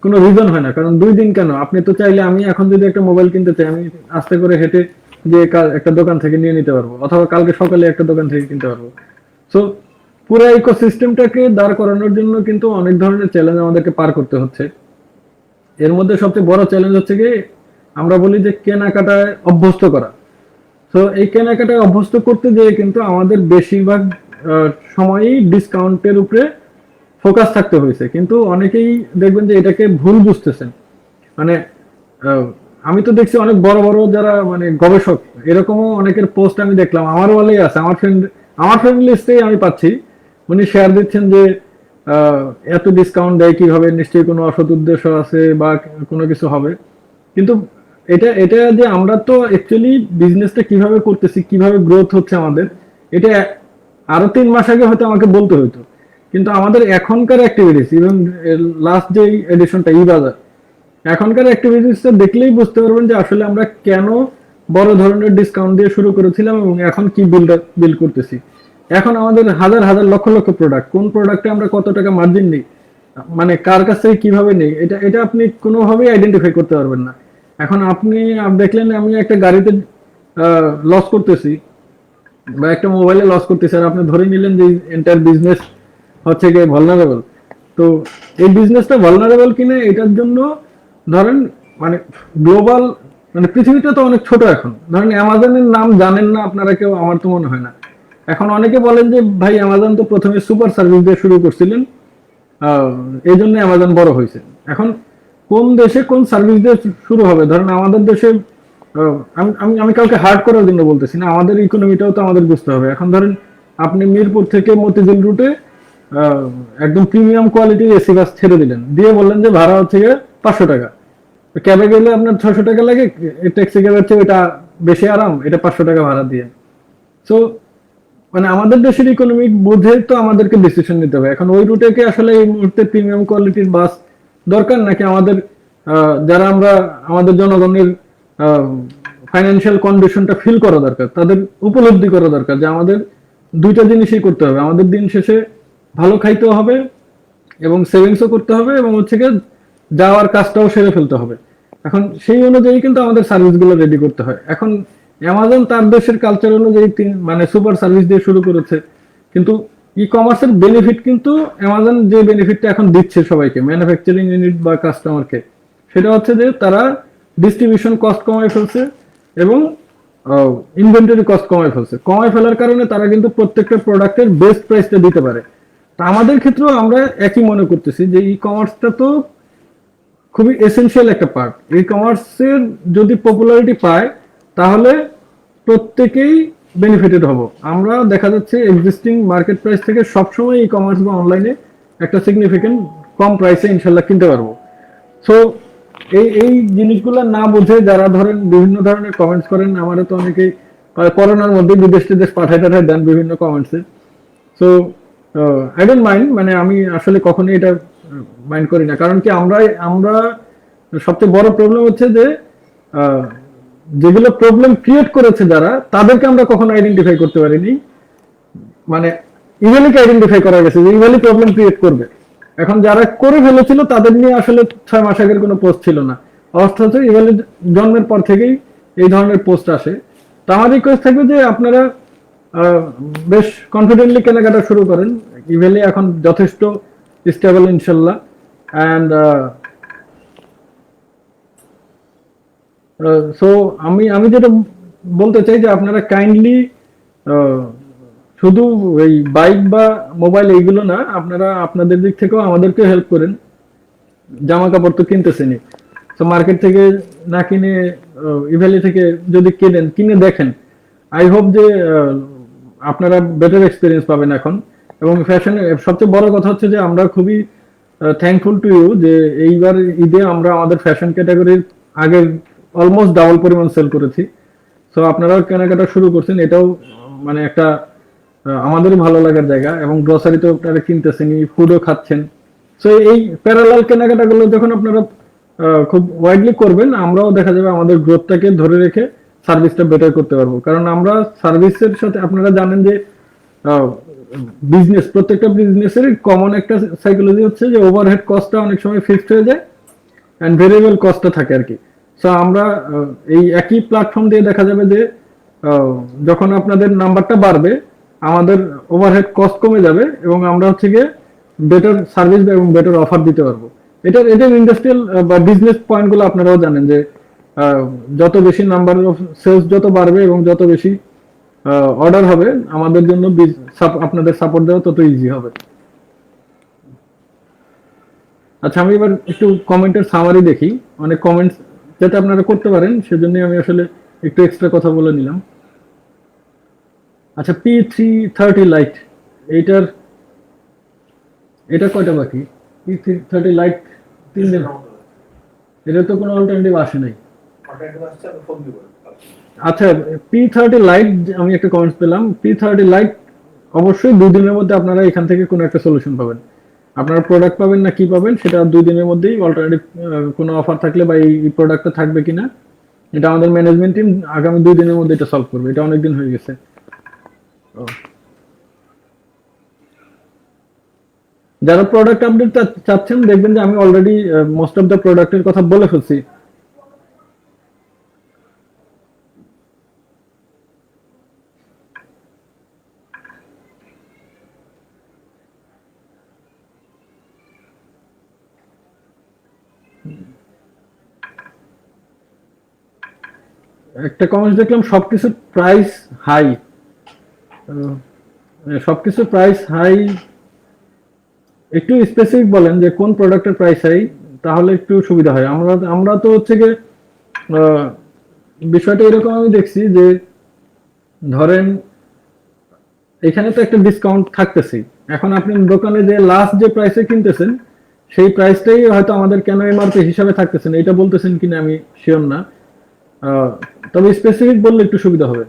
কোনো রিজন হয় না। কারণ 2 দিন কেন, আপনি তো চাইলে আমি এখন যদি একটা মোবাইল কিনতে চাই, আমি আস্তে করে হেঁটে গিয়ে একটা দোকান থেকে নিয়ে নিতে পারবো, অথবা কালকে সকালে একটা দোকান থেকে কিনতে পারবো। সো পুরো ইকোসিস্টেমটাকে দাঁড় করানোর জন্য কিন্তু অনেক ধরনের চ্যালেঞ্জ আমাদেরকে পার করতে হচ্ছে। এর মধ্যে সবচেয়ে বড় চ্যালেঞ্জ হচ্ছে কি, আমরা বলি যে কেনাকাটায় অভ্যস্ত করা। তো এই কেনাকাটায় অভ্যস্ত করতে যেয়ে কিন্তু আমাদের বেশিরভাগ সময়ই ডিসকাউন্টের উপরে ফোকাস থাকতে হয়েছে, কিন্তু অনেকেই দেখবেন যে এটাকে ভুল বুঝতেছেন। মানে আমি তো দেখছি অনেক বড় বড় যারা মানে গবেষক, এরকমও অনেকের পোস্ট আমি দেখলাম, আমার ওয়ালেই আছে, আমার ফ্রেন্ড লিস্টেই আমি পাচ্ছি। উনি শেয়ার দিচ্ছেন যে এত ডিসকাউন্ট দেয় কিভাবে, নিশ্চয়ই কোনো অসৎ উদ্দেশ্য আছে বা কোনো কিছু হবে। কিন্তু এটা এটা যে আমরা তো অ্যাকচুয়ালি বিজনেসটা কিভাবে করতেছি, কিভাবে গ্রোথ হচ্ছে আমাদের, এটা আরো 3 মাস আগে হয়তো আমাকে বলতে হতো। কিন্তু আমাদের এখনকার অ্যাক্টিভিটিস, ইভেন লাস্ট যে এডিশনটা ই বাজার, এখনকার অ্যাক্টিভিটিসটা দেখলেই বুঝতে পারবেন যে আসলে আমরা কেন বড় ধরনের ডিসকাউন্ট দিয়ে শুরু করেছিলাম এবং এখন কি বিল করতেছি। এখন আমাদের হাজার হাজার লক্ষ লক্ষ প্রোডাক্ট, কোন প্রোডাক্টে আমরা কত টাকা মার্জিন নেই, মানে কার কাছ থেকে কিভাবে নেই, এটা এটা আপনি কোনোভাবেই আইডেন্টিফাই করতে পারবেন না। এখন আপনি দেখলেন আমি একটা গাড়িতে লস করতেছি বা একটা মোবাইলে লস করতেছি, আর আপনি ধরে নিলেন যে এন্টার বিজনেস হচ্ছে গিয়ে ভালনারেবল। তো এই বিজনেসটা ভালনারেবল কিনা এটার জন্য ধরেন মানে গ্লোবাল, মানে পৃথিবীটা তো অনেক ছোট এখন। ধরেন অ্যামাজনের নাম জানেন না আপনারা কেউ, আমার তো মনে হয় না। এখন অনেকে বলেন যে ভাই অ্যামাজন তো প্রথমে সুপার সার্ভিস দিয়ে শুরু করছিলেন, এই জন্য অ্যামাজন বড় হয়েছে। এখন কোন দেশে কোন সার্ভিস দিয়ে শুরু হবে? ধরেন আমাদের দেশে আমি আমি কাউকে হার্ড করার জন্য বলতেছি না, আমাদের ইকোনমিটাও তো আমাদের বুঝতে হবে। এখন ধরেন আপনি মিরপুর থেকে মতিঝিল রুটে একদম প্রিমিয়াম কোয়ালিটির এসি বাস ছেড়ে দিলেন, দিয়ে বললেন যে ভাড়া হচ্ছে 500 টাকা। ক্যাবে গেলে আপনার 600 টাকা লাগে, ট্যাক্সি ক্যাবের চেয়ে এটা বেশি আরাম, এটা 500 টাকা ভাড়া দিয়ে। সো মানে আমাদের দেশের ইকোনমিক বুঝে তো আমাদেরকে ডিসিশন নিতে হবে। এখন ওই রুটে কি আসলে এই মুহূর্তে প্রিমিয়াম কোয়ালিটির বাস দরকার, নাকি আমাদের যারা আমরা আমাদের জনগণের ফাইন্যান্সিয়াল কন্ডিশনটা ফিল করা দরকার, তাদের উপলব্ধি করা দরকার যে আমাদের দুইটা জিনিসই করতে হবে। আমাদের দিন শেষে ভালো খাইতেও হবে এবং সেভিংসও করতে হবে, এবং হচ্ছে গিয়ে যাওয়ার কাজটাও সেরে ফেলতে হবে। এখন সেই অনুযায়ী কিন্তু আমাদের সার্ভিসগুলো রেডি করতে হয়। এখন অ্যামাজন তার দেশের কালচার অনুযায়ী মানে সুপার সার্ভিস দিয়ে শুরু করেছে, কিন্তু ই কমার্সের বেনিফিট কিন্তু অ্যামাজন যে বেনিফিটটা এখন দিচ্ছে সবাইকে, ম্যানুফ্যাকচারিং ইউনিট বা কাস্টমারকে, সেটা হচ্ছে যে তারা ডিস্ট্রিবিউশন কস্ট কমাই ফেলছে এবং ইনভেন্টরি কস্ট কমাই ফেলার কারণে তারা কিন্তু প্রত্যেকটা প্রোডাক্টের বেস্ট প্রাইসটা দিতে পারে। তা আমাদের ক্ষেত্রেও আমরা একই মনে করতেছি যে ই কমার্সটা তো খুবই এসেনশিয়াল একটা পার্ট। ই কমার্সের যদি পপুলারিটি পায় তাহলে প্রত্যেকেই বেনিফিটেড হব। আমরা দেখা যাচ্ছে এক্সিস্টিং মার্কেট প্রাইস থেকে সবসময় ই কমার্স বা অনলাইনে একটা সিগনিফিকেন্ট কম প্রাইসে ইনশাল্লাহ কিনতে পারবো। সো এই জিনিসগুলো না বুঝে যারা ধরেন বিভিন্ন ধরনের কমেন্টস করেন, আমারও তো অনেকেই করোনার মধ্যে বিদেশ টিদেশ পাঠায় দেন বিভিন্ন কমেন্টসে। সো আই ডোন্ট মাইন্ড, মানে আমি আসলে কখনোই এটা মাইন্ড করি না। কারণ কি আমরা সবচেয়ে বড় প্রবলেম হচ্ছে যে আহ, যেগুলো প্রবলেম ক্রিয়েট করেছে যারা, তাদেরকে আমরা কখনো আইডেন্টিফাই করতে পারিনি। মানে ইভেলিকে আইডেন্টিফাই করা গেছে যে ইভেলি প্রবলেম ক্রিয়েট করবে। এখন যারা করে ফেলেছিল তাদের নিয়ে আসলে 6 মাস আগের কোনো পোস্ট ছিল না, অথচ ইভেলি জন্মের পর থেকেই এই ধরনের পোস্ট আসে। তো আমার রিকোয়েস্ট থাকবে যে আপনারা বেশ কনফিডেন্টলি কেনাকাটা শুরু করেন। ইভেলি এখন যথেষ্ট স্টেবল ইনশাল্লাহ। অ্যান্ড সো আমি আমি যেটা বলতে চাই যে আপনারা কাইন্ডলি শুধু এই বাইক বা মোবাইল এইগুলো না, আপনারা আপনাদের দিক থেকেও আমাদেরকে হেল্প করেন। জামা কাপড় তো কিনতেছেনই, তো মার্কেট থেকে না কিনে ইভ্যালি থেকে যদি কিনে দেখেন, আই হোপ যে আপনারা বেটার এক্সপিরিয়েন্স পাবেন এখন। এবং ফ্যাশন সবচেয়ে বড় কথা হচ্ছে যে আমরা খুবই থ্যাঙ্কফুল টু ইউ যে এইবার ঈদে আমরা আমাদের ফ্যাশন ক্যাটাগরির আগের অলমোস্ট ডাবল পরিমাণ সেল করেছি। সো আপনারাও কেনাকাটা শুরু করছেন, এটাও মানে একটা আমাদেরই ভালো লাগার জায়গা। এবং গ্রসারি তো আপনারা কিনতেছেন, ফুডও খাচ্ছেন। সো এই প্যারালাল কেনাকাটাগুলো যখন আপনারা খুব ওয়াইডলি করবেন, আমরাও দেখা যাবে আমাদের গ্রোথটাকে ধরে রেখে সার্ভিসটা বেটার করতে পারবো। কারণ আমরা সার্ভিসের সাথে, আপনারা জানেন যে বিজনেস, প্রত্যেকটা বিজনেসের কমন একটা সাইকোলজি হচ্ছে যে ওভারহেড কস্টটা অনেক সময় ফিক্সড হয়ে যায় অ্যান্ড ভেরিয়েবল কস্টটা থাকে আর কি। সো আমরা এই একই প্ল্যাটফর্ম দিয়ে দেখা যাবে যে যখন আপনাদের নাম্বারটা বাড়বে, আমাদের ওভারহেড কস্ট কমে যাবে এবং আমরা হচ্ছে গিয়ে বেটার সার্ভিস এবং বেটার অফার দিতে পারবো। এটার ইন্ডাস্ট্রিয়াল বা বিজনেস পয়েন্টগুলো আপনারাও জানেন যে যত বেশি নাম্বার অফ সেলস যত বাড়বে এবং যত বেশি অর্ডার হবে, আমাদের জন্য আপনাদের সাপোর্ট দেওয়া তত ইজি হবে। আচ্ছা, আমি এবার একটু কমেন্টের সামারি দেখি। অনেক কমেন্টস যাতে আপনারা করতে পারেন সেজন্য আমি আসলে একটু এক্সট্রা কথা বলে নিলাম। আচ্ছা, P330 লাইট, এইটার এটা কয়টা বাকি? P330 লাইট 3 দিন, এটা তো কোনো অল্টারনেটিভ আসে নাই। আচ্ছা, P30 লাইট, আমি একটা কমেন্টস পেলাম, P30 লাইট অবশ্যই 2 দিনের মধ্যে আপনারা এখান থেকে কোনো একটা সলিউশন পাবেন। আপনারা প্রোডাক্ট পাবেন না কি পাবেন সেটা 2 দিনের মধ্যেই, অল্টারনেটিভ কোনো অফার থাকলে বা এই প্রোডাক্টটা থাকবে কিনা, এটা আমাদের ম্যানেজমেন্ট টিম আগামী 2 দিনের মধ্যে এটা সলভ করবে। এটা অনেকদিন হয়ে গেছে। যারা প্রোডাক্ট আপডেট চাচ্ছেন, দেখবেন যে আমি অলরেডি মোস্ট অফ দ্য প্রোডাক্টের কথা বলে ফেলছি। একটা কমেন্ট দেখলাম, সবকিছুর প্রাইস হাই। সবকিছুর প্রাইস হাই, একটু স্পেসিফিক বলেন যে কোন প্রোডাক্টের প্রাইস হাই, তাহলে একটু সুবিধা হয়। আমরা তো হচ্ছে গিয়ে বিষয়টা এরকম আমি দেখছি যে ধরেন এখানে তো একটা ডিসকাউন্ট থাকতেছে। এখন আপনি দোকানে যে লাস্ট যে প্রাইসে কিনতেছেন সেই প্রাইসটাই হয়তো আমাদের কেন এমআরপি হিসাবে থাকতেছেন, এটা বলতেছেন কিনা আমি শিওর না। তবে স্পেসিফিক বললে একটু সুবিধা হবে।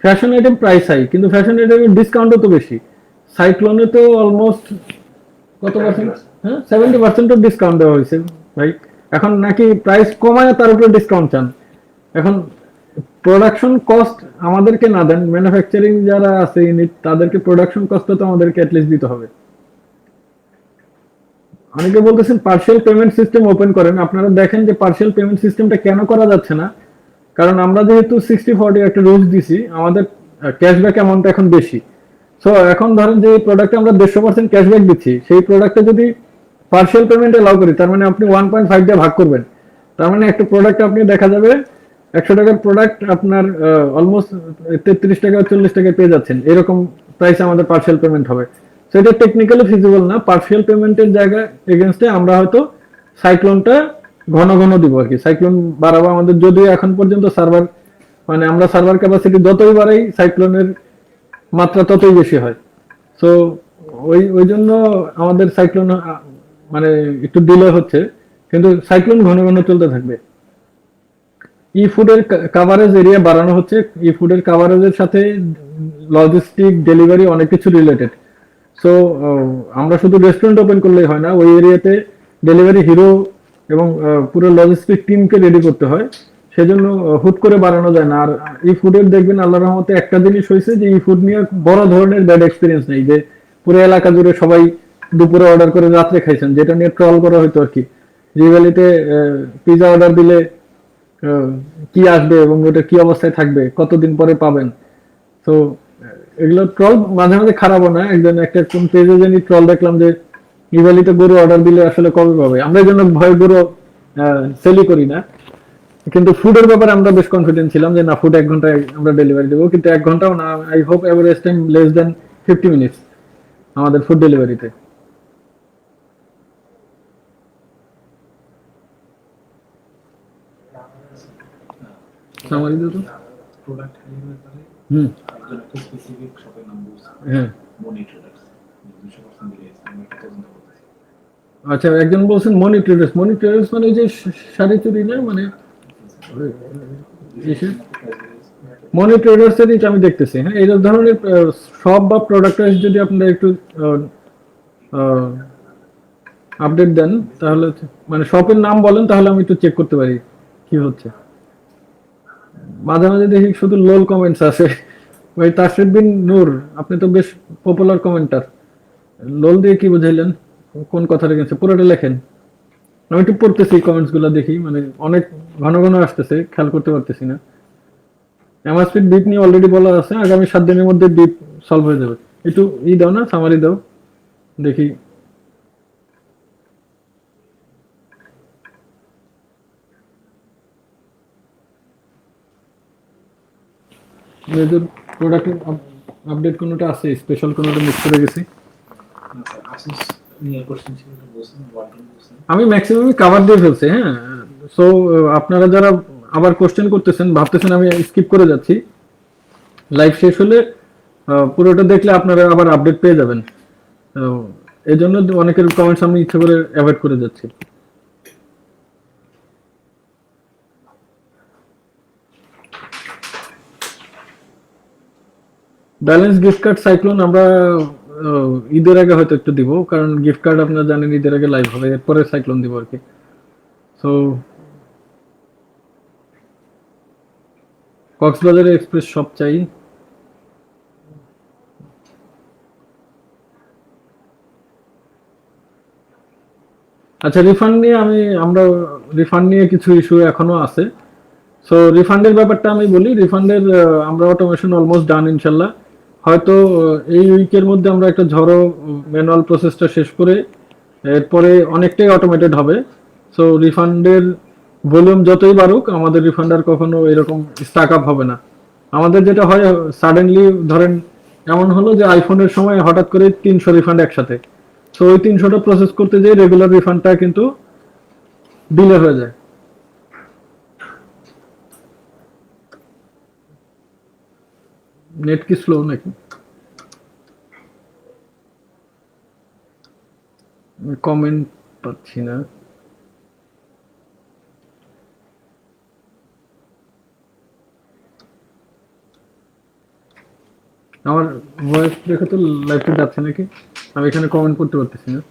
ফ্যাশন আইটেম প্রাইস হাই, কিন্তু ফ্যাশন আইটেমের ডিসকাউন্টও তো বেশি। সাইক্লোনে তো অলমোস্ট কত পার্সেন্ট? হ্যাঁ, 70% ডিসকাউন্ট দেওয়া হয়েছে ভাই। এখন নাকি প্রাইস কমায় তার উপরে ডিসকাউন্ট চান। এখন প্রোডাকশন কস্ট আমাদেরকে না দেন, ম্যানুফ্যাকচারিং যারা আছে ইউনিট, তাদেরকে প্রোডাকশন কস্টটা তো আমাদেরকে অ্যাটলিস্ট দিতে হবে। অনেকে বলতেছেন পার্সিয়াল পেমেন্ট সিস্টেম ওপেন করেন। আপনারা দেখেন যে পার্সিয়াল পেমেন্ট সিস্টেমটা কেন করা যাচ্ছে না। কারণ আমরা যেহেতু 60-40 একটা রুলস দিছি, আমাদের ক্যাশব্যাক অ্যামাউন্ট এখন বেশি। সো এখন ধরেন যে প্রোডাক্টে আমরা 150% ক্যাশব্যাক দিচ্ছি, সেই প্রোডাক্টে যদি পার্সিয়াল পেমেন্ট এলাও করি, তার মানে আপনি 1.5 দিয়ে ভাগ করবেন। তার মানে একটা প্রোডাক্ট আপনি দেখা যাবে 100 টাকার প্রোডাক্ট আপনার অলমোস্ট 33 টাকা 40 টাকায় পেয়ে যাচ্ছেন। এরকম প্রাইসে আমাদের পার্সিয়াল পেমেন্ট হবে। সো এটা টেকনিক্যালি ফিজিবল না। পার্সিয়াল পেমেন্টের জায়গায় এগেনস্টে আমরা হয়তো সাইক্লোনটা ঘন ঘন দিব আর কি। সাইক্লোন বাড়াবো আমাদের, যদিও এখন পর্যন্ত সার্ভার, মানে আমরা সার্ভার ক্যাপাসিটি যতই বাড়াই সাইক্লোনের মাত্রা ততই বেশি হয়। সো ওই জন্য আমাদের সাইক্লোন মানে একটু ডিলে হচ্ছে, কিন্তু সাইক্লোন ঘন ঘন চলতে থাকবে। ই ফুডের কাভারেজ এরিয়া বাড়ানো হচ্ছে। ই ফুডের কাভারেজের সাথে লজিস্টিক, ডেলিভারি অনেক কিছু রিলেটেড। সো আমরা শুধু রেস্টুরেন্ট ওপেন করলেই হয় না, ওই এরিয়াতে ডেলিভারি হিরো এবং পুরো লজিস্টিক টিমকে রেডি করতে হয়। সেজন্য হুট করে বাড়ানো যায় না। আর এই ফুডের দেখবেন আল্লাহর রহমতে একটা জিনিস হয়েছে যে এই ফুড নিয়ে বড় ধরনের ব্যাড এক্সপিরিয়েন্স নেই, যে পুরো এলাকা জুড়ে সবাই দুপুরে অর্ডার করে রাত্রে খাইছেন, যেটা নিয়ে ট্রল করা হতো আর কি। রিভ্যালিতে পিজা অর্ডার দিলে আহ, কি আসবে এবং ওটা কি অবস্থায় থাকবে, কতদিন পরে পাবেন। তো এগুলো ট্রল মাঝে মাঝে খারাপও না। একটা কোন পেজে জানি ট্রল দেখলাম যে ইভালিতে গরু অর্ডার দিলে আসলে কবে পাবে। আমরা এই জন্য ভয় গরু সেলই করি না, কিন্তু ফুডের ব্যাপারে আমরা বেশ কনফিডেন্ট ছিলাম যে না, ফুড 1 ঘন্টায় আমরা ডেলিভারি দেবো। কিন্তু 1 ঘন্টাও না, I hope average time less than 50 minutes আমাদের ফুড ডেলিভারিতে। সামারি দিত। প্রোডাক্ট হাইয়ের ব্যাপারে হুম। একজন একটা স্পেসিফিক শপের নাম বলছে, হ্যাঁ। মনি ট্রেডার্স, 200% দিয়েছে, আমি একটা তদন্ত করতেছি। আচ্ছা, একজন বলছেন মনি ট্রেডার্স। মনি ট্রেডার্স মানে ওই যে শাড়ি চুরি না, মানে মনি ট্রেডার্স এর আমি দেখতেছি। হ্যাঁ, এই ধরনের সব বা প্রোডাক্ট যদি আপনারা একটু আপডেট দেন তাহলে মানে শপের নাম বলেন, তাহলে আমি একটু চেক করতে পারি কি হচ্ছে। মাঝে মাঝে দেখি শুধু লোল কমেন্টস আছে। ওই তাসরিফ বিন নূর, আপনি তো বেশ পপুলার কমেন্টার, লোল দিয়ে কি বুঝাইলেন, কোন কথাটা গেছে পুরোটা লেখেন। আমি একটু পড়তেছি কমেন্টস গুলো, দেখি মানে অনেক ঘন ঘন আসতেছে, খেয়াল করতে পারতেছি না। এমআরপি ডিপ নিয়ে অলরেডি বলা আছে, আগামী 7 দিনের মধ্যে ডিপ সলভ হয়ে যাবে। একটু দাও না, সামারি দাও দেখি। মেজর প্রোডাক্টের আপডেট কোনোটা আছে, স্পেশাল কোনোটা মিস করে গেছি? না স্যার, আসুস নিয়ে কোশ্চেন ছিল, এটা বলছেন, ওয়ার্ডেন বলছেন। আমি ম্যাক্সিমাম কভার দিয়ে ফেলছি। হ্যাঁ, সো আপনারা যারা আবার কোশ্চেন করতেছেন, ভাবতেছেন আমি স্কিপ করে যাচ্ছি, লাইভ শেষ হলে পুরোটা দেখলে আপনারা আবার আপডেট পেয়ে যাবেন। তো এই জন্য অনেকের কমেন্টস আমি ইচ্ছা করে অ্যাভয়েড করে যাচ্ছি। ব্যালেন্স গিফট কার্ড সাইক্লোন আমরা ঈদের আগে হয়তো একটু দিব, কারণ গিফট কার্ড আপনারা জানেন ঈদের আগে লাইভ হবে, এরপরে সাইক্লোন দিব আর কি। সো কক্সবাজারে এক্সপ্রেস শপ চাই। আচ্ছা, রিফান্ড নিয়ে আমরা রিফান্ড নিয়ে কিছু ইস্যু এখনো আছে। সো রিফান্ডের ব্যাপারটা আমি বলি। রিফান্ডের আমরা অটোমেশন অলমোস্ট ডান ইনশাল্লাহ। হয়তো এই উইকের মধ্যে আমরা একটা ঝড়ো ম্যানুয়াল প্রসেসটা শেষ করে এরপরে অনেকটাই অটোমেটেড হবে। সো রিফান্ডের ভলিউম যতই বাড়ুক, আমাদের রিফান্ড আর কখনো এরকম স্টাক আপ হবে না। আমাদের যেটা হয়, সাডেনলি ধরেন এমন হলো যে আইফোনের সময় হঠাৎ করে 300 রিফান্ড একসাথে, সো ওই 300টা প্রসেস করতে যেয়ে রেগুলার রিফান্ডটা কিন্তু ডিলে হয়ে যায়। নেট কি স্লো নাকি? কমেন্ট পাচ্ছি না। আমার ভয়েস দেখে তো লাইভটা যাচ্ছে নাকি? আমি এখানে কমেন্ট করতে পারতেছি না।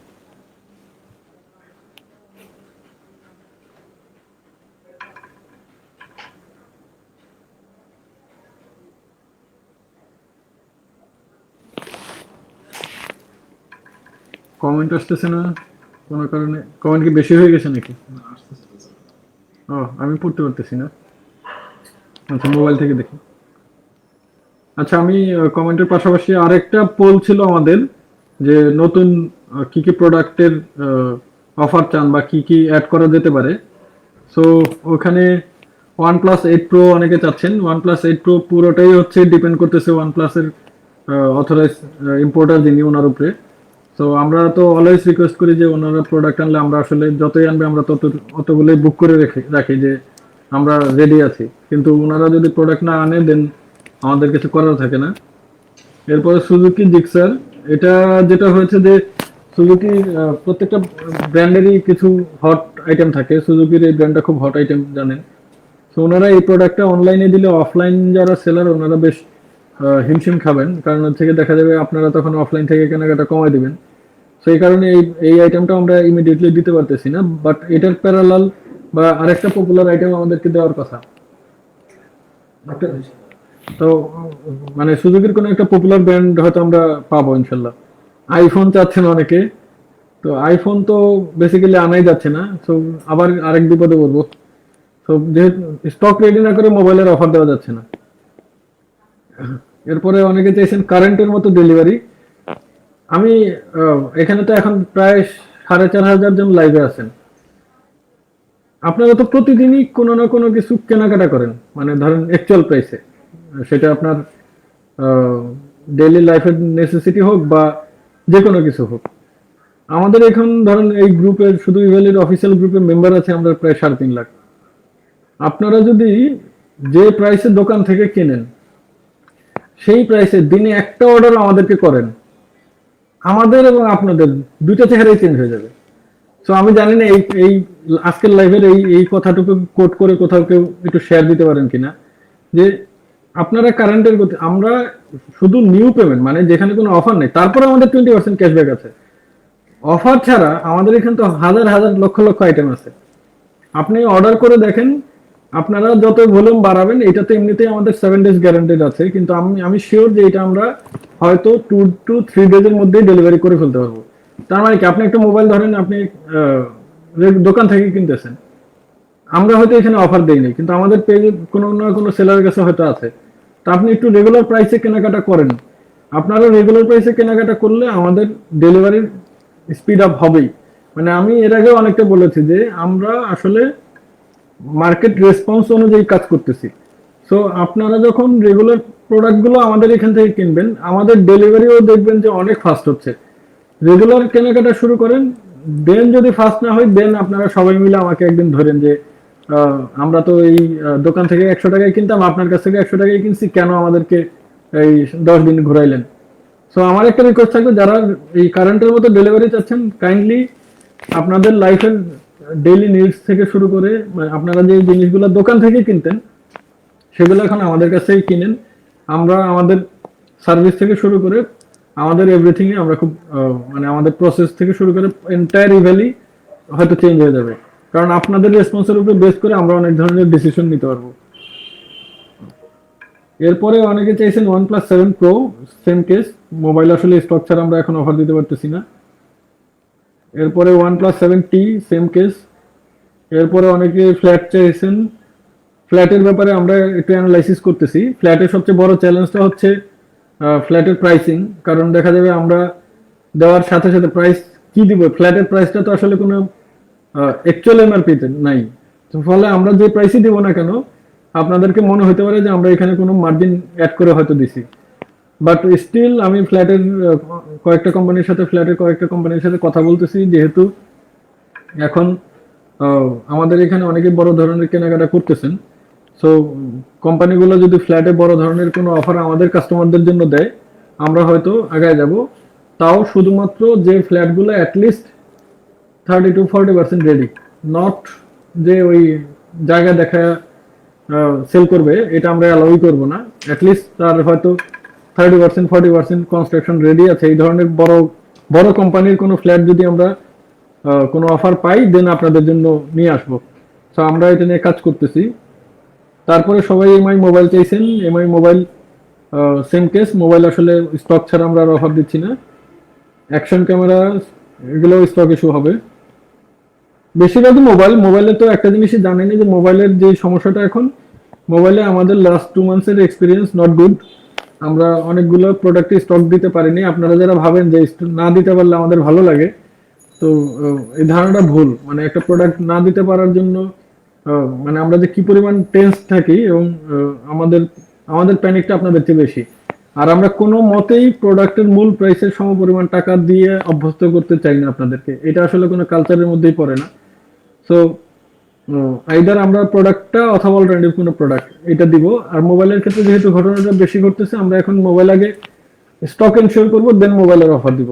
কমেন্ট আসতেছে না কোনো কারণে। কমেন্ট কি বেশি হয়ে গেছে নাকি? না, আসতেছে তো স্যার। ও, আমি পড়তে পারতেছি না। আচ্ছা, মোবাইল থেকে দেখি। আচ্ছা, আমি কমেন্টের পাশাপাশি আরেকটা পোল ছিল আমাদের, যে নতুন কি কি প্রোডাক্টের অফার চান বা কি কি অ্যাড করা যেতে পারে। সো ওখানে OnePlus 8 Pro অনেকে চাচ্ছেন। OnePlus 8 Pro পুরোটাই হচ্ছে ডিপেন্ড করতেছে OnePlus-এর অথরাইজ ইম্পোর্টার যিনি, ওনার উপরে। তো আমরা তো অলওয়েজ রিকোয়েস্ট করি যে ওনারা প্রোডাক্ট আনলে আমরা আসলে যতই আনবে আমরা অতগুলোই বুক করে রাখি যে আমরা রেডি আছি। কিন্তু ওনারা যদি প্রোডাক্ট না আনে, দেন আমাদের কিছু করার থাকে না। এরপরে সুজুকি জিক্সার, এটা যেটা হয়েছে যে সুজুকি প্রত্যেকটা ব্র্যান্ডেরই কিছু হট আইটেম থাকে। সুজুকির এই ব্র্যান্ডটা খুব হট আইটেম জানেন। তো ওনারা এই প্রোডাক্টটা অনলাইনে দিলে অফলাইন যারা সেলার ওনারা বেশ হিমশিম খাবেন, কারণ হচ্ছে গিয়ে দেখা যাবে আপনারা তখন অফলাইন থেকে কেনাকাটা কমায় দিবেন। সেই কারণে এই আইটেমটা আমরা ইমিডিয়েটলি দিতে পারতেছি না, বাট এটার প্যারালাল বা আরেকটা পপুলার আইটেম আমাদেরকে দেওয়ার কথা। একটা- তো মানে সুজুকির কোনো একটা পপুলার ব্র্যান্ড হয়তো আমরা পাবো ইনশাল্লাহ। আইফোন চাচ্ছেন অনেকে, তো আইফোন তো বেসিক্যালি আনাই যাচ্ছে না, তো আবার আরেক বিপদে পড়বো। তো যেহেতু স্টক রেডি না করে মোবাইলের অফার দেওয়া যাচ্ছে না। এরপরে অনেকে চাইছেন কারেন্টের মতো ডেলিভারি। আমি এখানে তো এখন প্রায় 4,500 জন লাইভে আছেন। আপনারা তো প্রতিদিনই কোনো না কোনো কিছু কেনাকাটা করেন, মানে ধরেন অ্যাকচুয়াল প্রাইসে, সেটা আপনার ডেইলি লাইফের নেসেসিটি হোক বা যে কোনো কিছু হোক। আমাদের এখন ধরেন এই গ্রুপের, শুধু ইভ্যালির অফিসিয়াল গ্রুপের মেম্বার আছে আমরা প্রায় 3.5 লাখ। আপনারা যদি যে প্রাইসে দোকান থেকে কেনেন সেই প্রাইসে দিনে একটা অর্ডার আমাদেরকে করেন, আমাদের এবং আপনাদের দুইটা চেহারাই চেঞ্জ হয়ে যাবে। তো আমি জানি না এই এই আজকের লাইভের এই কথাটুকু কোট করে কোথাও কেউ একটু শেয়ার দিতে পারেন কিনা, যে আপনারা কারেন্টের গতি, আমরা শুধু নিউ পেমেন্ট মানে যেখানে কোনো অফার নেই তারপরে আমাদের 20% ক্যাশব্যাক আছে। অফার ছাড়া আমাদের এখানে তো হাজার হাজার লক্ষ লক্ষ আইটেম আছে। আপনি অর্ডার করে দেখেন, আপনারা যত ভলিউম বাড়াবেন, এটা তো এমনিতেই আমাদের 7 days গ্যারান্টেড আছে, কিন্তু আমি শিওর যে এটা আমরা হয়তো 2 to 3 days এর মধ্যেই ডেলিভারি করে ফেলতে পারবো। তার মানে কি, আপনি একটা মোবাইল ধরেন, আপনি দোকান থেকে কিনতেছেন, আমরা হয়তো এখানে অফার দেইনি, কিন্তু আমাদের পেজে কোনো না কোনো সেলারের কাছে হয়তো আছে। তা আপনি একটু রেগুলার প্রাইসে কেনাকাটা করেন, আপনারা রেগুলার প্রাইসে কেনাকাটা করলে আমাদের ডেলিভারির স্পিড আপ হবেই। মানে আমি এর আগেও অনেকটা বলেছি যে আমরা আসলে মার্কেট রেসপন্স অনুযায়ী কাজ করতেছি। সো আপনারা যখন রেগুলার প্রোডাক্টগুলো আমাদের এখান থেকে কিনবেন, আমাদের ডেলিভারিও দেখবেন যে অনেক ফাস্ট হচ্ছে। রেগুলার কেনাকাটা শুরু করেন, দেন যদি ফাস্ট না হয়, দেন আপনারা সবাই মিলে আমাকে একদিন ধরেন যে আমরা তো এই দোকান থেকে 100 টাকায় কিনতাম, আপনার কাছ থেকে 100 টাকায় কিনছি, কেন আমাদেরকে এই 10 দিন ঘুরাইলেন। সো আমার একটা রিকোয়েস্ট থাকবে, যারা এই কারেন্টের মতো ডেলিভারি চাচ্ছেন, কাইন্ডলি আপনাদের লাইফের ডেইলি নিডস থেকে শুরু করে মানে আপনারা যে জিনিসগুলো দোকান থেকে কিনতেন সেগুলো এখন আমাদের কাছেই কিনেন। আমরা আমাদের সার্ভিস থেকে শুরু করে আমাদের এভরিথিং এ আমরা খুব মানে আমাদের প্রসেস থেকে শুরু করে এন্টায়ার ইভ্যালি হয়তো চেঞ্জ হয়ে যাবে, কারণ আপনাদের রেসপন্সের উপর বেস করে আমরা অনেক ধরনের ডিসিশন নিতে পারবো। এরপরে অনেকে চাইছেন OnePlus 7 Pro, same case, mobile আসলে স্টক ছাড়া আমরা এখন অফার দিতে পারতেছি না। এরপরে OnePlus 7T, সেম কেস। এরপরে অনেকে ফ্ল্যাট চাইছেন, ফ্ল্যাটের ব্যাপারে আমরা একটু অ্যানালাইসিস করতেছি। ফ্ল্যাটের সবচেয়ে বড় চ্যালেঞ্জটা হচ্ছে ফ্ল্যাটের প্রাইসিং, কারণ দেখা যাবে আমরা দেওয়ার সাথে সাথে প্রাইস কি দিব, ফ্ল্যাটের প্রাইসটা তো আসলে কোনো অ্যাকচুয়াল এমআরপিতে নাই। তো ফলে আমরা যে প্রাইসই দিব না কেন, আপনাদেরকে মনে হতে পারে যে আমরা এখানে কোনো মার্জিন অ্যাড করে হয়তো দিছি, বাট স্টিল আমি ফ্ল্যাটের কয়েকটা কোম্পানির সাথে কথা বলতেছি, যেহেতু এখন আমাদের এখানে অনেকে বড় ধরনের কেনাকাটা করতেছেন। সো কোম্পানিগুলো যদি ফ্ল্যাটে বড় ধরনের কোনো অফার আমাদের কাস্টমারদের জন্য দেয়, আমরা হয়তো আগায় যাব। তাও শুধুমাত্র যে ফ্ল্যাটগুলো অ্যাটলিস্ট 30 to 40% রেডি, নট যে ওই জায়গা দেখা সেল করবে, এটা আমরা অ্যালাউই করবো না। অ্যাটলিস্ট তার হয়তো 30% 40% কনস্ট্রাকশন রেডি আছে, এই ধরনের বড় বড় কোম্পানির কোনো ফ্ল্যাট যদি আমরা কোনো অফার পাই, দেন আপনাদের জন্য নিয়ে আসবো। তো আমরা এটা নিয়ে কাজ করতেছি। তারপরে সবাই এমআই মোবাইল চাইছেন, MI mobile same case, mobile আসলে স্টক ছাড়া আমরা আর অফার দিচ্ছি না। অ্যাকশন ক্যামেরা এগুলো স্টক ইস্যু হবে। বেশিরভাগই মোবাইলে তো একটা জিনিসই জানেনি, যে মোবাইলের যে সমস্যাটা এখন, মোবাইলে আমাদের লাস্ট 2 months এর এক্সপিরিয়েন্স নট গুড। আমরা অনেকগুলো প্রোডাক্টে স্টক দিতে পারিনি। আপনারা যারা ভাবেন যে না দিতে পারলে আমাদের ভালো লাগে, তো এই ধারণাটা ভুল। মানে একটা প্রোডাক্ট না দিতে পারার জন্য মানে আমরা যে কি পরিমাণ টেন্স থাকি, এবং আমাদের আমাদের প্যানিকটা আপনাদের চেয়ে বেশি। আর আমরা কোনো মতেই প্রোডাক্টের মূল প্রাইসের সমপরিমাণ টাকা দিয়ে অভ্যস্ত করতে চাই না আপনাদেরকে, এটা আসলে কোনো কালচারের মধ্যেই পড়ে না। সো আইদার আমরা প্রোডাক্টটা অথবা অল্টারনেটিভ কোনো প্রোডাক্ট এটা দিব। আর মোবাইলের ক্ষেত্রে যেহেতু ঘটনাটা বেশি ঘটতেছে, আমরা এখন মোবাইল আগে স্টক এনশিওর করবো, দেন মোবাইলের অফার দিব।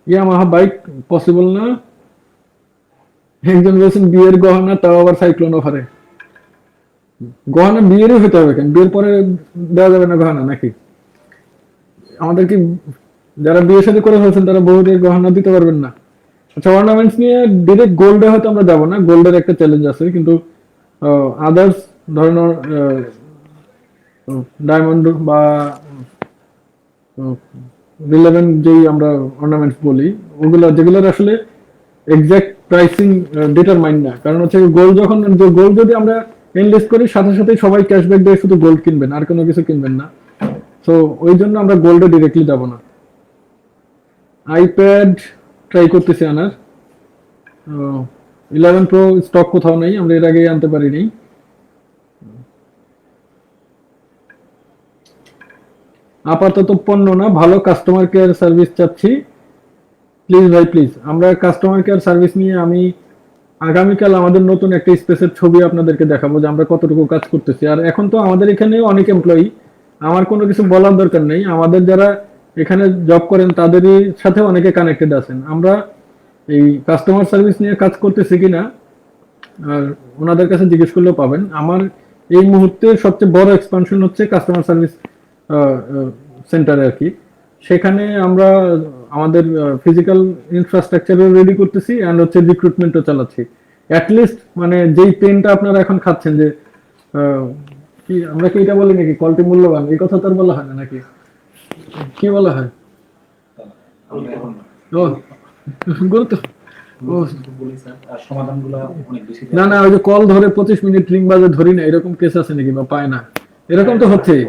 ইয়ামাহা বাইক পসিবল না, একজন বলছেন বিয়ের গহনা, তাও আবার সাইক্লোন অফারে। গহনা বিয়েরই হতে হবে কেন? বিয়ের পরে দেওয়া যাবে না গহনা নাকি? আমাদের কি যারা বিয়ে শাদী করে ফেলছেন তারা বহুদের গহনা দিতে পারবেন না? আচ্ছা, অর্নামেন্টস নিয়ে ডিরেক্ট গোল্ডে হয়তো আমরা যাবো না, গোল্ডের একটা চ্যালেঞ্জ আছে, কিন্তু আদার্স ধরেন ডায়মন্ড বা রিলেভেন্ট যেই আমরা অর্নামেন্টস বলি, ওগুলো যেগুলোর আসলে এক্সাক্ট প্রাইসিং ডিটারমাইন না। কারণ হচ্ছে গোল্ড যখন গোল্ড যদি আমরা এনলিস্ট করি সাথে সাথে সবাই ক্যাশব্যাক দিয়ে শুধু গোল্ড কিনবেন, আর কোনো কিছু কিনবেন না। তো ওই জন্য আমরা গোল্ডে ডিরেক্টলি যাব না। আইপ্যাড ট্রাই করতেছি আনার। 11 প্রো স্টক কোথাও নেই, আমরা এর আগেই আনতে পারিনি। আপাতত পণ্য না, ভালো কাস্টমার কেয়ার সার্ভিস চাচ্ছি প্লিজ ভাই প্লিজ। আমরা কাস্টমার কেয়ার সার্ভিস নিয়ে আমি আগামীকাল আমাদের নতুন একটা স্পেসের ছবি আপনাদেরকে দেখাবো যে আমরা কতটুকু কাজ করতেছি। আর এখন তো আমাদের এখানে অনেক এমপ্লয়ি, আমার কোনো কিছু বলার দরকার নেই, আমাদের যারা এখানে জব করেন তাদেরই সাথে অনেকে কানেক্টেড আছেন। আমরা এই কাস্টমার সার্ভিস নিয়ে কাজ করতেছি কিনা আর ওনাদের কাছে জিজ্ঞেস করলেও পাবেন। আমার এই মুহূর্তে সবচেয়ে বড় এক্সপানশন হচ্ছে কাস্টমার সার্ভিস সেন্টারে আর কি। সেখানে আমরা আমাদের ফিজিক্যাল ইনফ্রাস্ট্রাকচারও রেডি করতেছি অ্যান্ড হচ্ছে রিক্রুটমেন্টও চালাচ্ছি। অ্যাটলিস্ট মানে যেই পেনটা আপনারা এখন খাচ্ছেন যে কি আমরা কি এটা বলি নাকি কোয়ালিটি মূল্যবান, এই কথা তো আর বলা হয় না নাকি? কি বলা হয়? আমরা এখন ও গুরুত্ব ও বলি স্যার, আর সমাধানগুলো অনেক বেশি না না, ওই যে কল ধরে 25 মিনিট রিং বাজে ধরি না, এরকম কেস আছে নাকি বা পায় না? এরকম তো হচ্ছেই।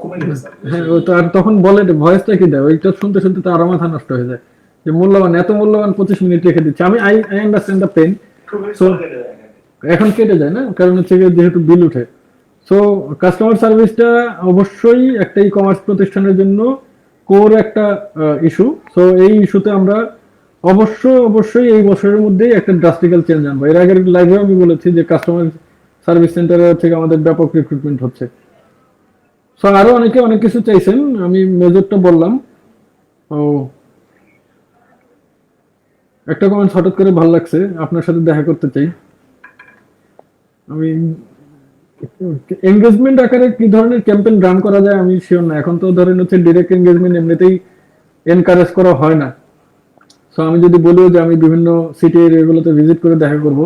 কমে গেছে স্যার। হ্যাঁ, ও তো আর তখন বলে ভয়েসটা কি দেয়, ওইটা শুনতে শুনতে তো আরো মাথা নষ্ট হয়ে যায় যে মূল্যবান, এত মূল্যবান 25 মিনিট রেখে দিচ্ছে। আমি I I understand the pen. So এখন কেটে যায় না, কারণ হচ্ছে গিয়ে যেহেতু বিল উঠে। সো কাস্টমার সার্ভিসটা অবশ্যই একটা ই কমার্স প্রতিষ্ঠানের জন্য কোর একটা ইস্যু। সো এই ইস্যুতে আমরা অবশ্যই এই বছরের মধ্যেই একটা ড্রাস্টিক্যাল চেঞ্জ আনবো। এর আগের লাইভে আমি বলেছি যে কাস্টমার সার্ভিস সেন্টারে থেকে আমাদের ব্যাপক রিক্রুটমেন্ট হচ্ছে। সো আরো অনেকে অনেক কিছু চাইছেন, আমি মেজরটা বললাম। ও একটা কমেন্ট হঠাৎ করে ভালো লাগছে, আপনার সাথে দেখা করতে চাই। আমি এনগেজমেন্ট আকারে কি ধরনের ক্যাম্পেইন রান করা যায় আমি শিওর না। এখন তো ধরেন হচ্ছে ডিরেক্ট এনগেজমেন্ট এমনিতেই এনকারেজ করা হয় না। সো আমি যদি বলিও যে আমি বিভিন্ন সিটি এরিয়াগুলোতে ভিজিট করে দেখা করব,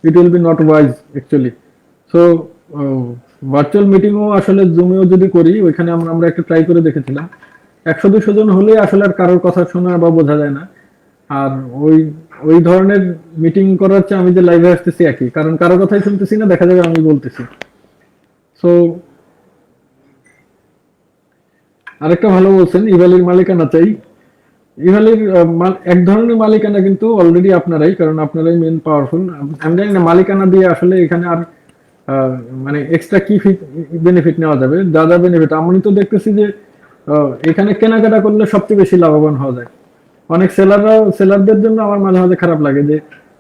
it will be not wise actually. So virtual মিটিংও আসলে জুমেও যদি করি, ওইখানে আমরা একটা ট্রাই করে দেখেছিলাম, 100-200 জন হলে আসলে আর কারোর কথা শোনা বা বোঝা যায় না। আর ওই ওই ধরনের মিটিং করার চেয়ে আমি যে লাইভে আসতেছি একই, কারণ কারো কথাই শুনতেছি না, দেখা যাবে আমি বলতেছি। সো আরেকটা ভালো বলছেন, ইভালির মালিকানা চাই। ইভালির এক ধরনের মালিকানা কিন্তু অলরেডি আপনারাই, কারণ আপনারাই মেন পাওয়ারফুল। আমি জানি না মালিকানা দিয়ে আসলে এখানে আর মানে এক্সট্রা কি বেনিফিট নেওয়া যাবে। যা যা বেনিফিট আমি তো দেখতেছি যে এখানে কেনাকাটা করলে সবচেয়ে বেশি লাভবান হওয়া যায়। অনেক সেলারদের জন্য আমার মাঝে মাঝে খারাপ লাগে যে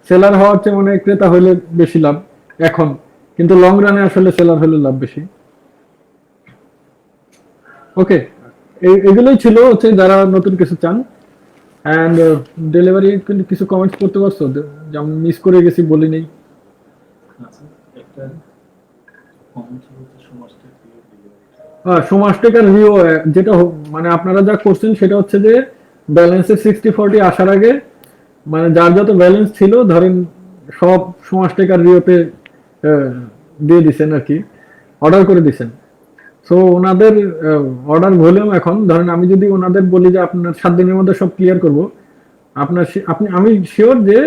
সেলার হওয়ার চেয়ে মনে হয় ক্রেতা হইলে বেশি লাভ এখন, কিন্তু লং রানে আসলে সেলার হলে লাভ বেশি। ওকে, এগুলোই ছিল হচ্ছে যারা নতুন কিছু চান। অ্যান্ড ডেলিভারি কিছু কমেন্টস করতে পারছো যেমন মিস করে গেছি বলি নেই? আচ্ছা, একটা কমেন্ট ছিল যে সমাজটা সমাজটেকার ভিউ যেটা মানে আপনারা যা করছেন সেটা হচ্ছে যে ব্যালেন্সের 60-40 আসার আগে মানে যার যত ব্যালেন্স ছিল ধরেন সব সমাজটেকার ভিউতে দিয়ে দিছেন আর কি, অর্ডার করে দিছেন। সো ওনাদের অর্ডার ভলিউম এখন ধরেন আমি যদি ওনাদের বলি যে আপনার 7 দিনের মধ্যে সব ক্লিয়ার করব, আমি শিওর যে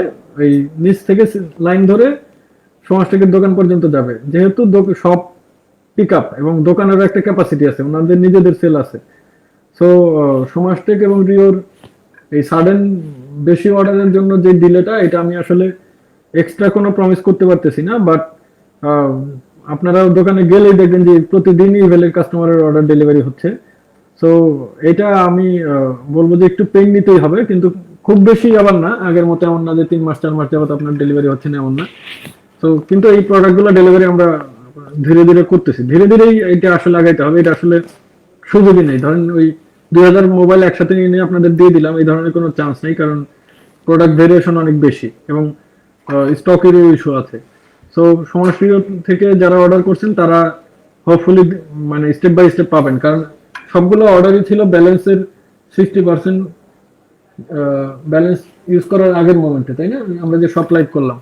এই নিচ থেকে লাইন ধরে সমাজটেকের দোকান পর্যন্ত যাবে, যেহেতু সব পিক আপ এবং দোকানের একটা ক্যাপাসিটি আছে, ওনাদের নিজেদের সেল আছে। সো সমাজটেক এবং রিওর এই সাডেন বেশি অর্ডারের জন্য যে ডিলেটা, এটা আমি আসলে এক্সট্রা কোনো প্রমিস করতে পারতেছি না। বাট আপনারা দোকানে গেলেই দেখবেন যে প্রতিদিনই ইভেলের কাস্টমারের অর্ডার ডেলিভারি হচ্ছে। সো এটা আমি বলবো যে একটু পেন নিতেই হবে, কিন্তু খুব বেশি আবার না, আগের মতো এমন না যে 3 মাস 4 মাস যাবত আপনার ডেলিভারি হচ্ছে না, এমন না। তো কিন্তু এই প্রোডাক্টগুলো ডেলিভারি আমরা ধীরে ধীরে করতেছি, ধীরে ধীরেই এটা আসলে আগাইতে হবে। এটা আসলে সুযোগই নেই, ধরেন ওই 2000 মোবাইল একসাথে নিয়ে আপনাদের দিয়ে দিলাম এই ধরনের কোনো চান্স নেই, কারণ প্রোডাক্ট ভেরিয়েশন অনেক বেশি এবং স্টকেরও ইস্যু আছে। সো সমাজপ্রিয় থেকে যারা অর্ডার করছেন তারা হোপফুলি মানে স্টেপ বাই স্টেপ পাবেন, কারণ সবগুলো অর্ডারই ছিল ব্যালেন্সের 60% ব্যালেন্স ইউজ করার আগের মোমেন্টে, তাই না? আমরা যে শপ লাইভ করলাম,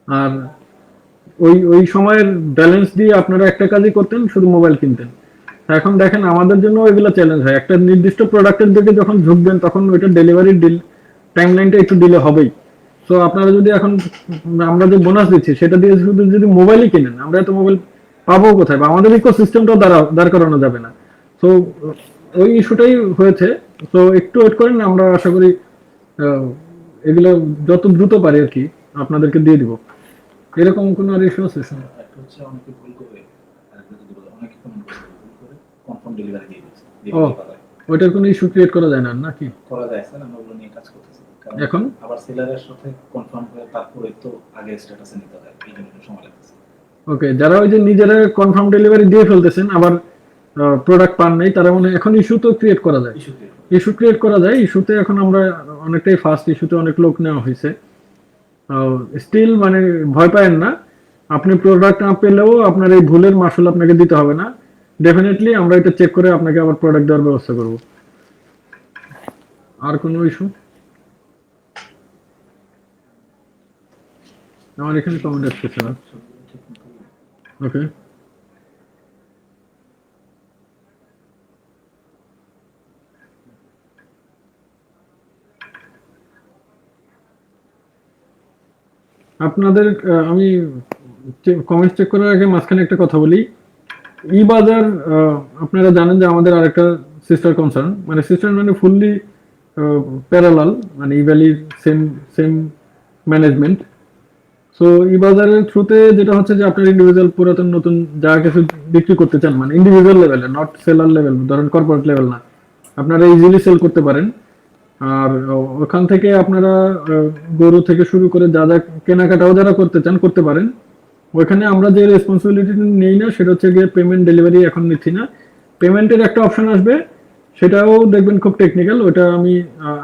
আর ওই ওই সময়ের ব্যালেন্স দিয়ে আপনারা একটা কাজই করতেন, শুধু মোবাইল কিনতেন। তা এখন দেখেন আমাদের জন্য এগুলো চ্যালেঞ্জ হয়, একটা নির্দিষ্ট প্রোডাক্টের দিকে যখন ঝুঁকবেন তখন ওইটা ডেলিভারির টাইমলাইনটা একটু ডিলে হবেই। তো আপনারা যদি এখন আমরা যে বোনাস দিচ্ছি সেটা দিয়ে শুধু যদি মোবাইলই কিনেন, আমরা এত মোবাইল পাবো কোথায়, বা আমাদের ইকোসিস্টেমটাও দাঁড় করানো যাবে না। তো ওই ইস্যুটাই হয়েছে। তো একটু ওয়েট করেন, আমরা আশা করি এগুলো যত দ্রুত পারি আর কি আপনাদেরকে দিয়ে দিব। এরকম কোনো আর ইস্যু আছে? একটা হচ্ছে অনেকে ভুল করে, আরেকটা যদি বলে অনেকে কমেন্ট করে ভুল করে কনফার্ম ডেলিভারি দিয়ে দিচ্ছে, ও, ওইটার কোনো ইস্যু ক্রিয়েট করা যায় না নাকি? করা যায় স্যার, আমরা ওগুলো নিয়ে কাজ করতেছি। কারণ এখন আবার সেলারের সাথে কনফার্ম হয়ে তারপরে তো আগে স্ট্যাটাসে নিতে হয়, এই জন্য একটু সময় লাগতেছে। ওকে, যারা ওই যে নিজেরা কনফার্ম ডেলিভারি দিয়ে ফেলতেছেন আবার প্রোডাক্ট পান নাই, তারা মানে এখন ইস্যু তো ক্রিয়েট করা যায়, ইস্যু ক্রিয়েট ইস্যু ক্রিয়েট করা যায়। ইস্যুতে এখন আমরা অনেকটাই ফাস্ট, ইস্যুতে অনেক লোক নেওয়া হয়েছে। স্টিল মানে ভয় পায়েন না, আপনি প্রোডাক্ট না পেলেও আপনার এই ভুলের মাসুল আপনাকে দিতে হবে না। ডেফিনেটলি আমরা এটা চেক করে আপনাকে আবার প্রোডাক্ট দেওয়ার ব্যবস্থা করব। আর কোনো ইস্যু? আমার এখানে কমেন্ট আসতেছে না। ওকে, আপনাদের আমি কমেন্ট চেক করার আগে মাঝখানে একটা কথা বলি। ই বাজার আপনারা জানেন যে আমাদের আরেকটা সিস্টার কনসার্ন, মানে সিস্টার মানে ফুললি প্যারালাল, মানে ই ভ্যালির সেম সেম ম্যানেজমেন্ট। সো ই বাজারের থ্রুতে যেটা হচ্ছে যে আপনার ইন্ডিভিজুয়াল পুরাতন নতুন যা কিছু বিক্রি করতে চান, মানে ইন্ডিভিজুয়াল লেভেলে, নট সেলার লেভেল, ধরেন কর্পোরেট লেভেল না, আপনারা ইজিলি সেল করতে পারেন। আর ওখান থেকে আপনারা গরু থেকে শুরু করে যা যা কেনাকাটাও যারা করতে চান করতে পারেন। ওইখানে আমরা যে রেসপন্সিবিলিটি নেই না সেটা হচ্ছে গিয়ে পেমেন্ট ডেলিভারি এখন নিচ্ছি না। পেমেন্টের একটা অপশন আসবে, সেটাও দেখবেন খুব টেকনিক্যাল, ওটা আমি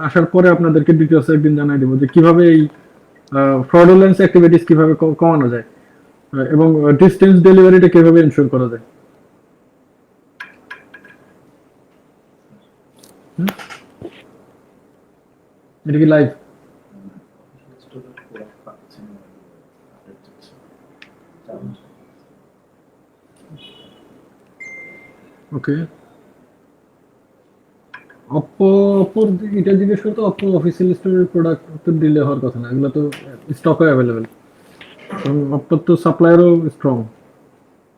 আসার পরে আপনাদেরকে ডিটেলস একদিন জানাই দেবো যে কিভাবে এই ফ্রডুলেন্স অ্যাক্টিভিটিস কিভাবে কমানো যায়, এবং ডিস্টেন্স ডেলিভারিটা কিভাবে এনশিওর করা যায়। এটা কি লাইভ? স্টুডেন্ট প্রোডাক্ট পাচ্ছে না, আপডেট হচ্ছে। ওকে, অপ্পোর এটা জিজ্ঞেস করতে, অপ্পো অফিসিয়াল স্টোরের প্রোডাক্ট তো ডিলে হওয়ার কথা না, এগুলো তো স্টকে অ্যাভেলেবেল, এবং অপ্পোর তো সাপ্লায়ারও স্ট্রং,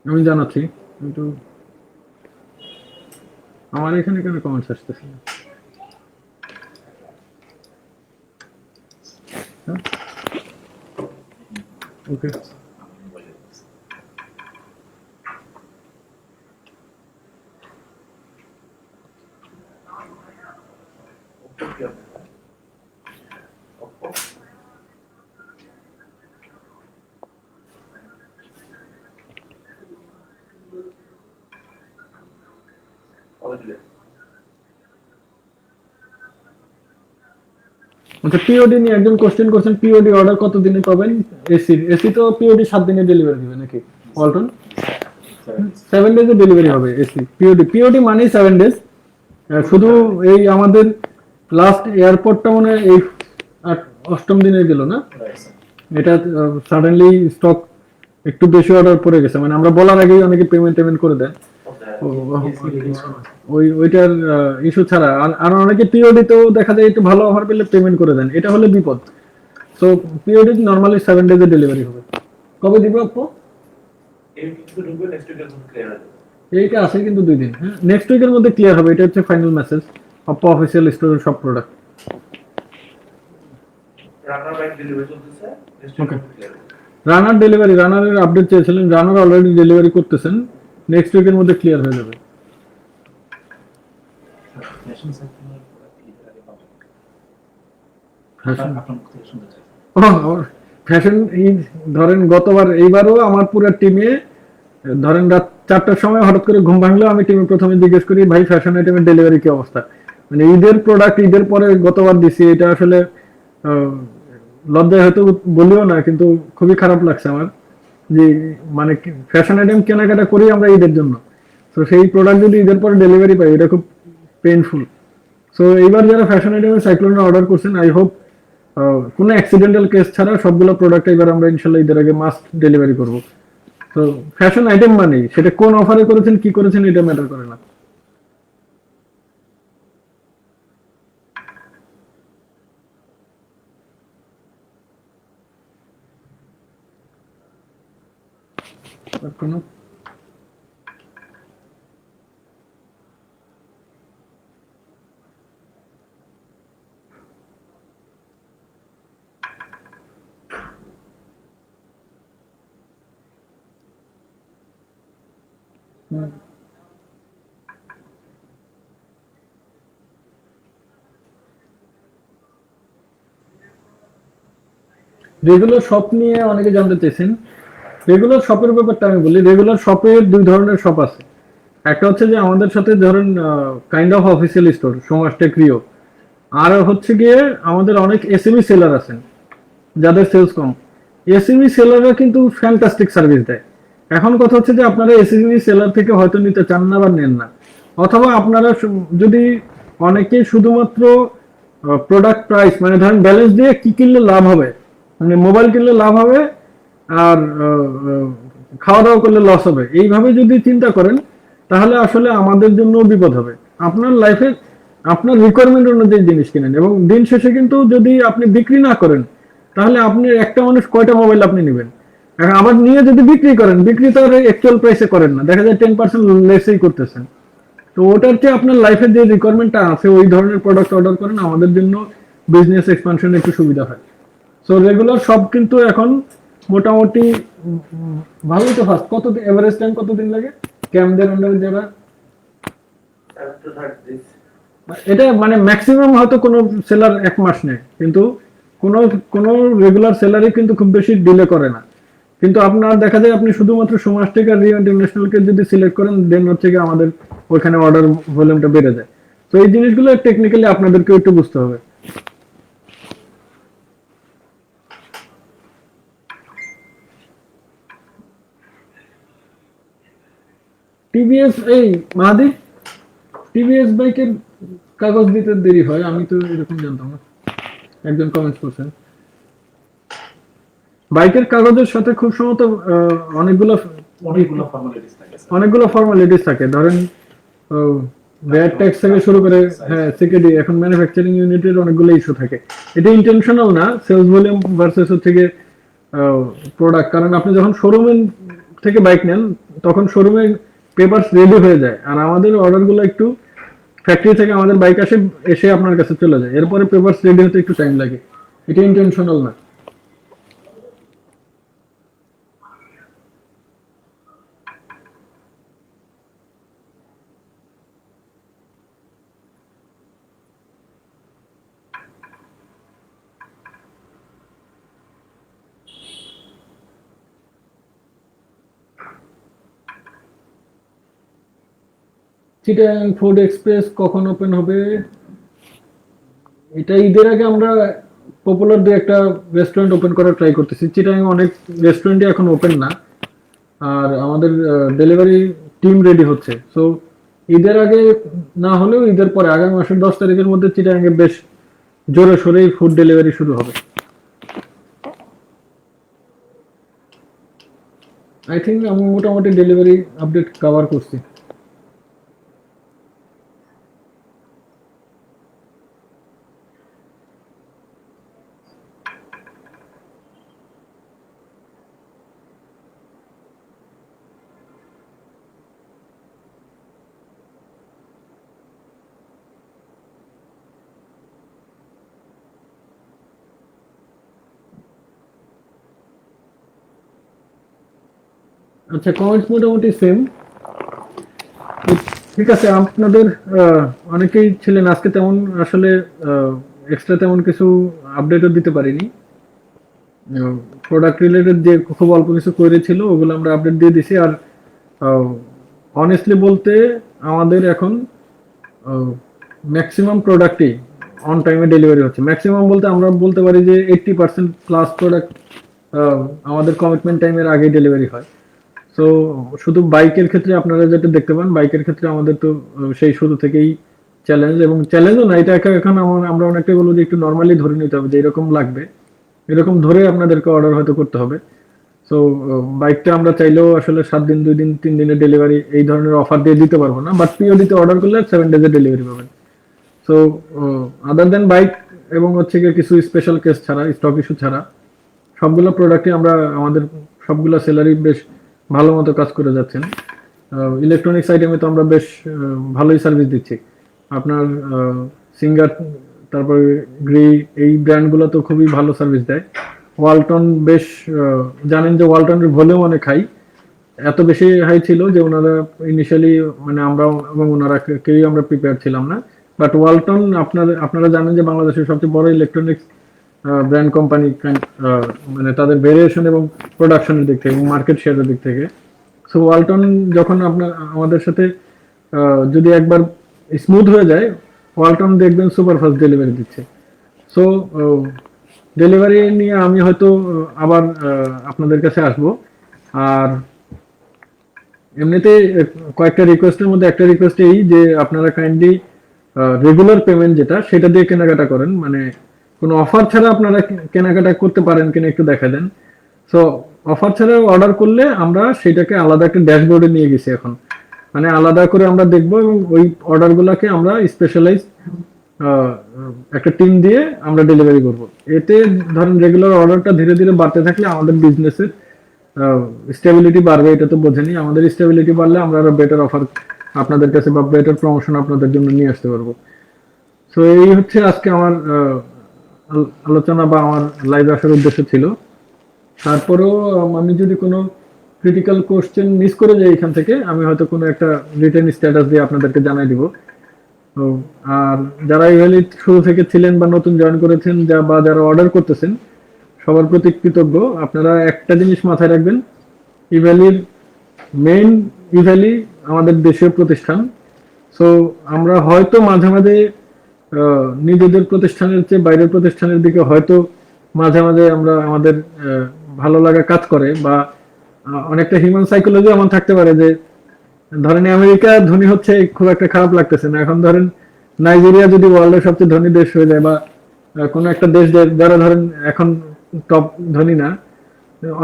আমি জানাচ্ছি। কিন্তু আমার এখানে কেন কমেন্টস আসতেছে না? ওকে, আমি বলে দিচ্ছি। আচ্ছা, পিওডি নিয়ে একজন কোশ্চেন করছেন, পিওডি অর্ডার কত দিনে পাবেন? এসি তো পিওডি 7 দিনে ডেলিভারি দিবে নাকি ওয়ালটন? 7 ডেজে ডেলিভারি হবে এসি। পিওডি মানেই 7 ডেজ। শুধু এই আমাদের লাস্ট এয়ারপোর্টটা মনে হয় এই 8ম দিনে গেল না, রাইট স্যার। এটা সাডেনলি স্টক একটু বেশি অর্ডার পড়ে গেছে, মানে আমরা বলার আগেই অনেকে পেমেন্ট করে দেন। ওইটার ইস্যু ছাড়া আর অনেকে পিওডি তো দেখা যায় একটু ভালো অফার পেলে পেমেন্ট করে দেন, এটা হলে বিপদ। সো পিওডি নরমালি 7 ডেজে ডেলিভারি হবে। কবে দিবে আপু? এইটা আছে কিন্তু 2 দিন, হ্যাঁ নেক্সট উইকের মধ্যে ক্লিয়ার হবে, এটা হচ্ছে ফাইনাল মেসেজ অপো অফিসিয়াল স্টোরের সব প্রোডাক্ট। ওকে, রানার ডেলিভারি, রানারের আপডেট চেয়েছিলেন, রানার অলরেডি ডেলিভারি করতেছেন, নেক্সট উইকের মধ্যে ক্লিয়ার হয়ে যাবে। ফ্যাশন সাইকেলের প্রোডাক্ট কি আগে পাবেন? ফ্যাশন, আপনার কথা শুনতে চাই। ফ্যাশন ধরেন গতবার, এইবারও আমার পুরো টিমে ধরেন রাত 4টার সময় হঠাৎ করে ঘুম ভাঙলো, আমি টিমে প্রথমে জিজ্ঞেস করি ভাই ফ্যাশন আইটেমের ডেলিভারি কি অবস্থা। মানে ঈদের প্রোডাক্ট ঈদের পরে গতবার দিছি, এটা আসলে লজ্জায় হয়তো বলিও না, কিন্তু খুবই খারাপ লাগছে আমার যে মানে ফ্যাশন আইটেম কেনাকাটা করি আমরা ঈদের জন্য, তো সেই প্রোডাক্ট যদি ঈদের পরে ডেলিভারি পাই এটা খুব পেইনফুল। সো এইবার যারা ফ্যাশন আইটেমের সাইক্লোনে অর্ডার করছেন, আই হোপ কোনো অ্যাক্সিডেন্টাল কেস ছাড়া সবগুলো প্রোডাক্ট এবার আমরা ইনশাল্লাহ ঈদের আগে মাস্ট ডেলিভারি করব। তো ফ্যাশন আইটেম মানে সেটা কোন অফারে করেছেন কি করেছেন এটা ম্যাটার করে না। আর কোনো রেগুলার শপ নিয়ে অনেকে জানতে চাইছেন। রেগুলার শপের ব্যাপারটা আমি বলি, রেগুলার শপের দুই ধরনের শপ আছে। একটা হচ্ছে যে আমাদের সাথে ধরেন কাইন্ড অফ অফিসিয়াল স্টোর সমাজটেক রিও, আর হচ্ছে গিয়ে আমাদের অনেক এসএমই সেলার আছেন যাদের সেলস কম। এসএমই সেলাররা কিন্তু ফ্যান্টাস্টিক সার্ভিস দেয়। এখন কথা হচ্ছে যে আপনারা এসএমই সেলার থেকে হয়তো নিতে চান না বা নেন না, অথবা আপনারা যদি অনেকে শুধুমাত্র প্রোডাক্ট প্রাইস মানে ধরেন ব্যালেন্স দিয়ে কি কিনলে লাভ হবে, মানে মোবাইল কিনলে লাভ হবে আর খাওয়া দাওয়া করলে লস হবে, এইভাবে যদি চিন্তা করেন তাহলে আসলে আমাদের জন্য বিপদ হবে। আপনার লাইফে আপনার রিকোয়ারমেন্ট অনুযায়ী জিনিস কিনেন, এবং দিন শেষে কিন্তু যদি আপনি বিক্রি না করেন তাহলে আপনি একটা মানুষ কয়টা মোবাইল আপনি নেবেন। এখন আবার নিয়ে যদি বিক্রি করেন, বিক্রি তো আর অ্যাকচুয়াল প্রাইসে করেন না, দেখা যায় 10% লেসেই করতেছেন। তো ওটার চেয়ে আপনার লাইফের যে রিকোয়ারমেন্টটা আছে ওই ধরনের প্রোডাক্ট অর্ডার করেন, আমাদের জন্য বিজনেস এক্সপানশন একটু সুবিধা হয়। সো রেগুলার সব কিন্তু এখন মোটামুটি ভালোই তো ফাস্ট। কত এভারেজ টাইম কতদিন লাগে ক্যামদের আন্ডারে যারা? এটা মানে ম্যাক্সিমাম হয়তো কোনো সেলার 1 মাস নেয়, কিন্তু কোনো কোনো রেগুলার সেলারই কিন্তু খুব বেশি ডিলে করে না। কিন্তু আপনার দেখা যায় আপনি শুধুমাত্র সুমাস থেকে আর রিও ইন্টারন্যাশনালকে যদি সিলেক্ট করেন দেন হচ্ছে কি আমাদের ওইখানে অর্ডার ভলিউমটা বেড়ে যায়। তো এই জিনিসগুলো টেকনিক্যালি আপনাদেরকে একটু বুঝতে হবে। টিভিএস এই মাহাদি, টিভিএস বাইকের কাগজ দিতে দেরি হয়, আমি তো এরকম জানতাম না। একজন কমেন্টস করছেন বাইকের কাগজের সাথে খুব সম্ভবত অনেকগুলো অনেকগুলো ফর্মালিটিস থাকে স্যার। অনেকগুলো ফর্মালিটিস থাকে, ধরেন ভ্যাট ট্যাক্স থেকে শুরু করে হ্যাঁ সিকেডি, এখন ম্যানুফ্যাকচারিং ইউনিটের অনেকগুলো ইস্যু থাকে। এটা ইন্টেনশনাল না, সেলস ভলিউম ভার্সেস হচ্ছে গিয়ে প্রোডাক্ট। কারণ আপনি যখন শোরুমে থেকে বাইক নেন তখন শোরুমে পেপারস রেডি হয়ে যায়, আর আমাদের অর্ডারগুলো একটু ফ্যাক্টরি থেকে আমাদের বাইক আসে এসে আপনার কাছে চলে যায়, এরপরে পেপারস রেডি হতে একটু টাইম লাগে। এটা ইন্টেনশনাল না। চিটাগাং ফুড এক্সপ্রেস কখন ওপেন হবে? এটা ঈদের আগে আমরা পপুলার দু একটা রেস্টুরেন্ট ওপেন করার ট্রাই করতেছি। চিটাগাং অনেক রেস্টুরেন্টই এখন ওপেন না, আর আমাদের ডেলিভারি টিম রেডি হচ্ছে। সো ঈদের আগে না হলেও ঈদের পরে আগামী মাসের 10 তারিখের মধ্যে চিটাগাংয়ে বেশ জোরে সোরেই ফুড ডেলিভারি শুরু হবে। আই থিঙ্ক আমি মোটামুটি ডেলিভারি আপডেট কভার করছি। আচ্ছা, কমেন্টস মোটামুটি সেম। ঠিক আছে, আপনাদের অনেকেই ছিলেন আজকে, তেমন আসলে এক্সট্রা তেমন কিছু আপডেটও দিতে পারিনি। প্রোডাক্ট রিলেটেড যে খুব অল্প কিছু কোয়েরি ছিল ওগুলো আমরা আপডেট দিয়ে দিছি। আর অনেস্টলি বলতে আমাদের এখন ম্যাক্সিমাম প্রোডাক্টই অন টাইমে ডেলিভারি হচ্ছে। ম্যাক্সিমাম বলতে আমরা বলতে পারি যে 80% প্লাস প্রোডাক্ট আমাদের কমিটমেন্ট টাইমের আগে ডেলিভারি হয়। সো শুধু বাইকের ক্ষেত্রে আপনারা যেটা দেখতে পান, বাইকের ক্ষেত্রে আমাদের তো সেই শুরু থেকেই চ্যালেঞ্জ, এবং চ্যালেঞ্জও না, এটা এখন আমরা অনেকটাই বলবো যে একটু নর্মালি ধরে নিতে হবে যে এরকম লাগবে, এরকম ধরে আপনাদেরকে অর্ডার হয়তো করতে হবে। সো বাইকটা আমরা চাইলেও আসলে 7 দিন, 2 দিন, 3 দিনের ডেলিভারি এই ধরনের অফার দিয়ে দিতে পারবো না, বাট পিওডিতে অর্ডার করলে 7 ডেজে ডেলিভারি পাবেন। সো আদার দেন বাইক এবং হচ্ছে গিয়ে কিছু স্পেশাল কেস ছাড়া, স্টক ইস্যু ছাড়া সবগুলো প্রোডাক্টে আমরা আমাদের সবগুলো সেলারই বেশ ভালো মতো কাজ করে যাচ্ছেন। ইলেকট্রনিক্স আইটেমে তো আমরা বেশ ভালোই সার্ভিস দিচ্ছি। আপনার সিঙ্গার, তারপরে গ্রি, এই ব্র্যান্ডগুলো তো খুবই ভালো সার্ভিস দেয়। ওয়ালটন বেশ জানেন যে ওয়ালটনের ভলিউম অনেক হাই, এত বেশি হাই ছিল যে ওনারা ইনিশিয়ালি মানে আমরা এবং ওনারা কেউই আমরা প্রিপেয়ার ছিলাম না। বাট ওয়ালটন আপনারা জানেন যে বাংলাদেশের সবচেয়ে বড় ইলেকট্রনিক্স ব্র্যান্ড কোম্পানি, মানে তাদের ভেরিয়েশন এবং প্রোডাকশনের দিক থেকে এবং মার্কেট শেয়ারের দিক থেকে। সো ওয়ালটন যখন আপনার আমাদের সাথে যদি একবার স্মুথ হয়ে যায়, ওয়ালটন দেখবেন সুপার ফাস্ট ডেলিভারি দিচ্ছে। সো ডেলিভারি নিয়ে আমি হয়তো আবার আপনাদের কাছে আসব। আর এমনিতে কয়েকটা রিকোয়েস্টের মধ্যে একটা রিকোয়েস্ট এই যে আপনারা কাইন্ডলি রেগুলার পেমেন্ট যেটা সেটা দিয়ে কেনাকাটা করেন, মানে কোনো অফার ছাড়া আপনারা কেনাকাটা করতে পারেন কিনা একটু দেখা দেন। সো অফার ছাড়া অর্ডার করলে আমরা সেটাকে আলাদা একটা ড্যাশবোর্ডে নিয়ে গেছি এখন, মানে আলাদা করে আমরা দেখবো এবং ওই অর্ডারগুলোকে আমরা স্পেশালাইজ একটা টিম দিয়ে আমরা ডেলিভারি করব। এতে ধরেন রেগুলার অর্ডারটা ধীরে ধীরে বাড়তে থাকলে আমাদের বিজনেসের স্টেবিলিটি বাড়বে, এটা তো বোঝেনি। আমাদের স্টেবিলিটি বাড়লে আমরা আরো বেটার অফার আপনাদের কাছে বা বেটার প্রমোশন আপনাদের জন্য নিয়ে আসতে পারবো। সো এই হচ্ছে আজকে আমার আলোচনা বা আমার লাইভ আসার উদ্দেশ্য ছিল। তারপরেও আমি যদি কোনো ক্রিটিক্যাল কোশ্চেন মিস করে যাই এখান থেকে, আমি হয়তো কোনো একটা রিটেন স্ট্যাটাস দিয়ে আপনাদেরকে জানাই দিব। তো আর যারা ইভ্যালি শুরু থেকে ছিলেন বা নতুন জয়েন করেছেন বা যারা অর্ডার করতেছেন, সবার প্রতি কৃতজ্ঞ। আপনারা একটা জিনিস মাথায় রাখবেন, ইভ্যালির মেইন ইভ্যালি আমাদের দেশীয় প্রতিষ্ঠান। সো আমরা হয়তো মাঝে মাঝে নিজেদের প্রতিষ্ঠানের চেয়ে বাইরের প্রতিষ্ঠানের দিকে হয়তো মাঝে মাঝে আমরা আমাদের ভালো লাগা কাজ করে, বা অনেকটা হিউম্যান সাইকোলজি এমন থাকতে পারে যে ধরেন আমেরিকা ধনী হচ্ছে খুব একটা খারাপ লাগতেছে না, এখন ধরেন নাইজেরিয়া যদি ওয়ার্ল্ডের সবচেয়ে ধনী দেশ হয়ে যায়, বা কোনো একটা দেশ যারা ধরেন এখন টপ ধনী না,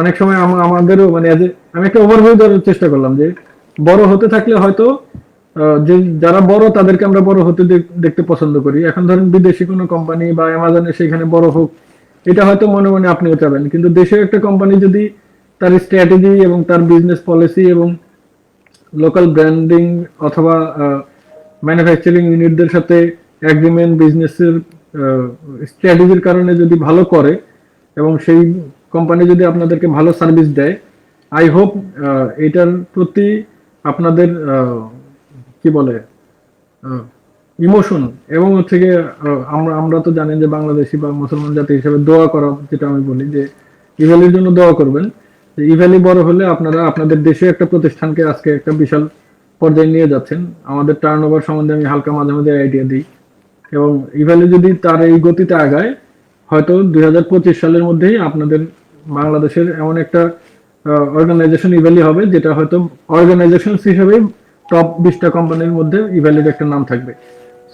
অনেক সময় আমাদেরও মানে আমি একটা ওভারভিউ দেওয়ার চেষ্টা করলাম যে বড় হতে থাকলে হয়তো যে যারা বড় তাদেরকে আমরা বড় হতে দেখতে পছন্দ করি। এখন ধরেন বিদেশি কোনো কোম্পানি বা অ্যামাজনে সেখানে বড় হোক, এটা হয়তো মনে মনে আপনিও চাবেন, কিন্তু দেশের একটা কোম্পানি যদি তার স্ট্র্যাটেজি এবং তার বিজনেস পলিসি এবং লোকাল ব্র্যান্ডিং অথবা ম্যানুফ্যাকচারিং ইউনিটদের সাথে এগ্রিমেন্ট, বিজনেসের স্ট্র্যাটেজির কারণে যদি ভালো করে এবং সেই কোম্পানি যদি আপনাদেরকে ভালো সার্ভিস দেয়, আই হোপ এটার প্রতি আপনাদের কি বলে ইমোশন এবং হচ্ছে গিয়ে আমরা তো জানেন যে বাংলাদেশি বা মুসলমান জাতি হিসেবে দোয়া করা, যেটা আমি বলি যে ইভ্যালির জন্য দোয়া করবেন। ইভ্যালি বড় হলে আপনারা আপনাদের দেশে একটা প্রতিষ্ঠানকে আজকে একটা বিশাল পর্যায়ে নিয়ে যাচ্ছেন। আমাদের টার্নওভার সম্বন্ধে আমি হালকা মাঝে মাঝে আইডিয়া দিই, এবং ইভ্যালি যদি তার এই গতিতে আগায়, হয়তো 2025 সালের মধ্যেই আপনাদের বাংলাদেশের এমন একটা অর্গানাইজেশন ইভ্যালি হবে যেটা হয়তো অর্গানাইজেশন হিসেবে টপ 20টা কোম্পানির মধ্যে ইভ্যালির একটা নাম থাকবে।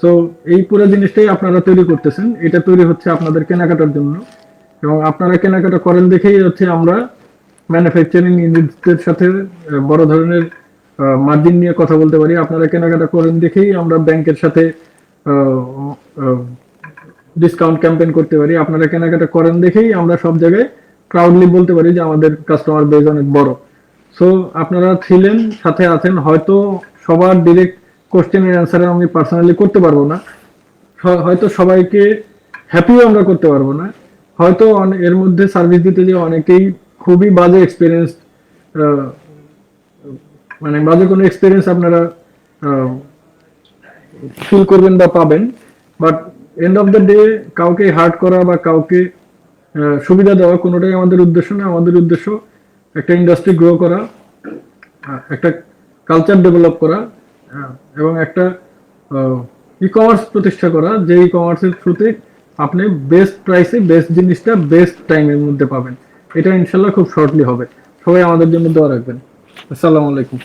সো এই পুরো জিনিসটাই আপনারা তৈরি করতেছেন, এটা তৈরি হচ্ছে আপনাদের কেনাকাটার জন্য, এবং আপনারা কেনাকাটা করেন দেখেই হচ্ছে আমরা ম্যানুফ্যাকচারিং ইউনিটদের সাথে বড় ধরনের মার্জিন নিয়ে কথা বলতে পারি। আপনারা কেনাকাটা করেন দেখেই আমরা ব্যাংকের সাথে ডিসকাউন্ট ক্যাম্পেইন করতে পারি। আপনারা কেনাকাটা করেন দেখেই আমরা সব জায়গায় প্রাউডলি বলতে পারি যে আমাদের কাস্টমার বেজ অনেক বড়। সো আপনারা ছিলেন, সাথে আছেন। হয়তো সবার ডিরেক্ট কোশ্চেনের অ্যান্সার আমি পার্সোনালি করতে পারবো না, হয়তো সবাইকে হ্যাপিও আমরা করতে পারবো না, হয়তো এর মধ্যে সার্ভিস দিতে যে অনেকেই খুবই বাজে এক্সপিরিয়েন্স, মানে বাজে কোনো এক্সপিরিয়েন্স আপনারা ফিল করবেন বা পাবেন। But end of the day কাউকে হার্ট করা বা কাউকে সুবিধা দেওয়া কোনোটাই আমাদের উদ্দেশ্য না। আমাদের উদ্দেশ্য একটা ইন্ডাস্ট্রি গ্রো করা, একটা কালচার ডেভেলপ করা, এবং একটা ই কমার্স প্রতিষ্ঠা করা, যে ই কমার্সের থ্রুতে আপনি বেস্ট প্রাইসে বেস্ট জিনিসটা বেস্ট টাইমের মধ্যে পাবেন। এটা ইনশাল্লাহ খুব শর্টলি হবে। সবাই আমাদের জন্য দোয়া রাখবেন। আসসালামু আলাইকুম।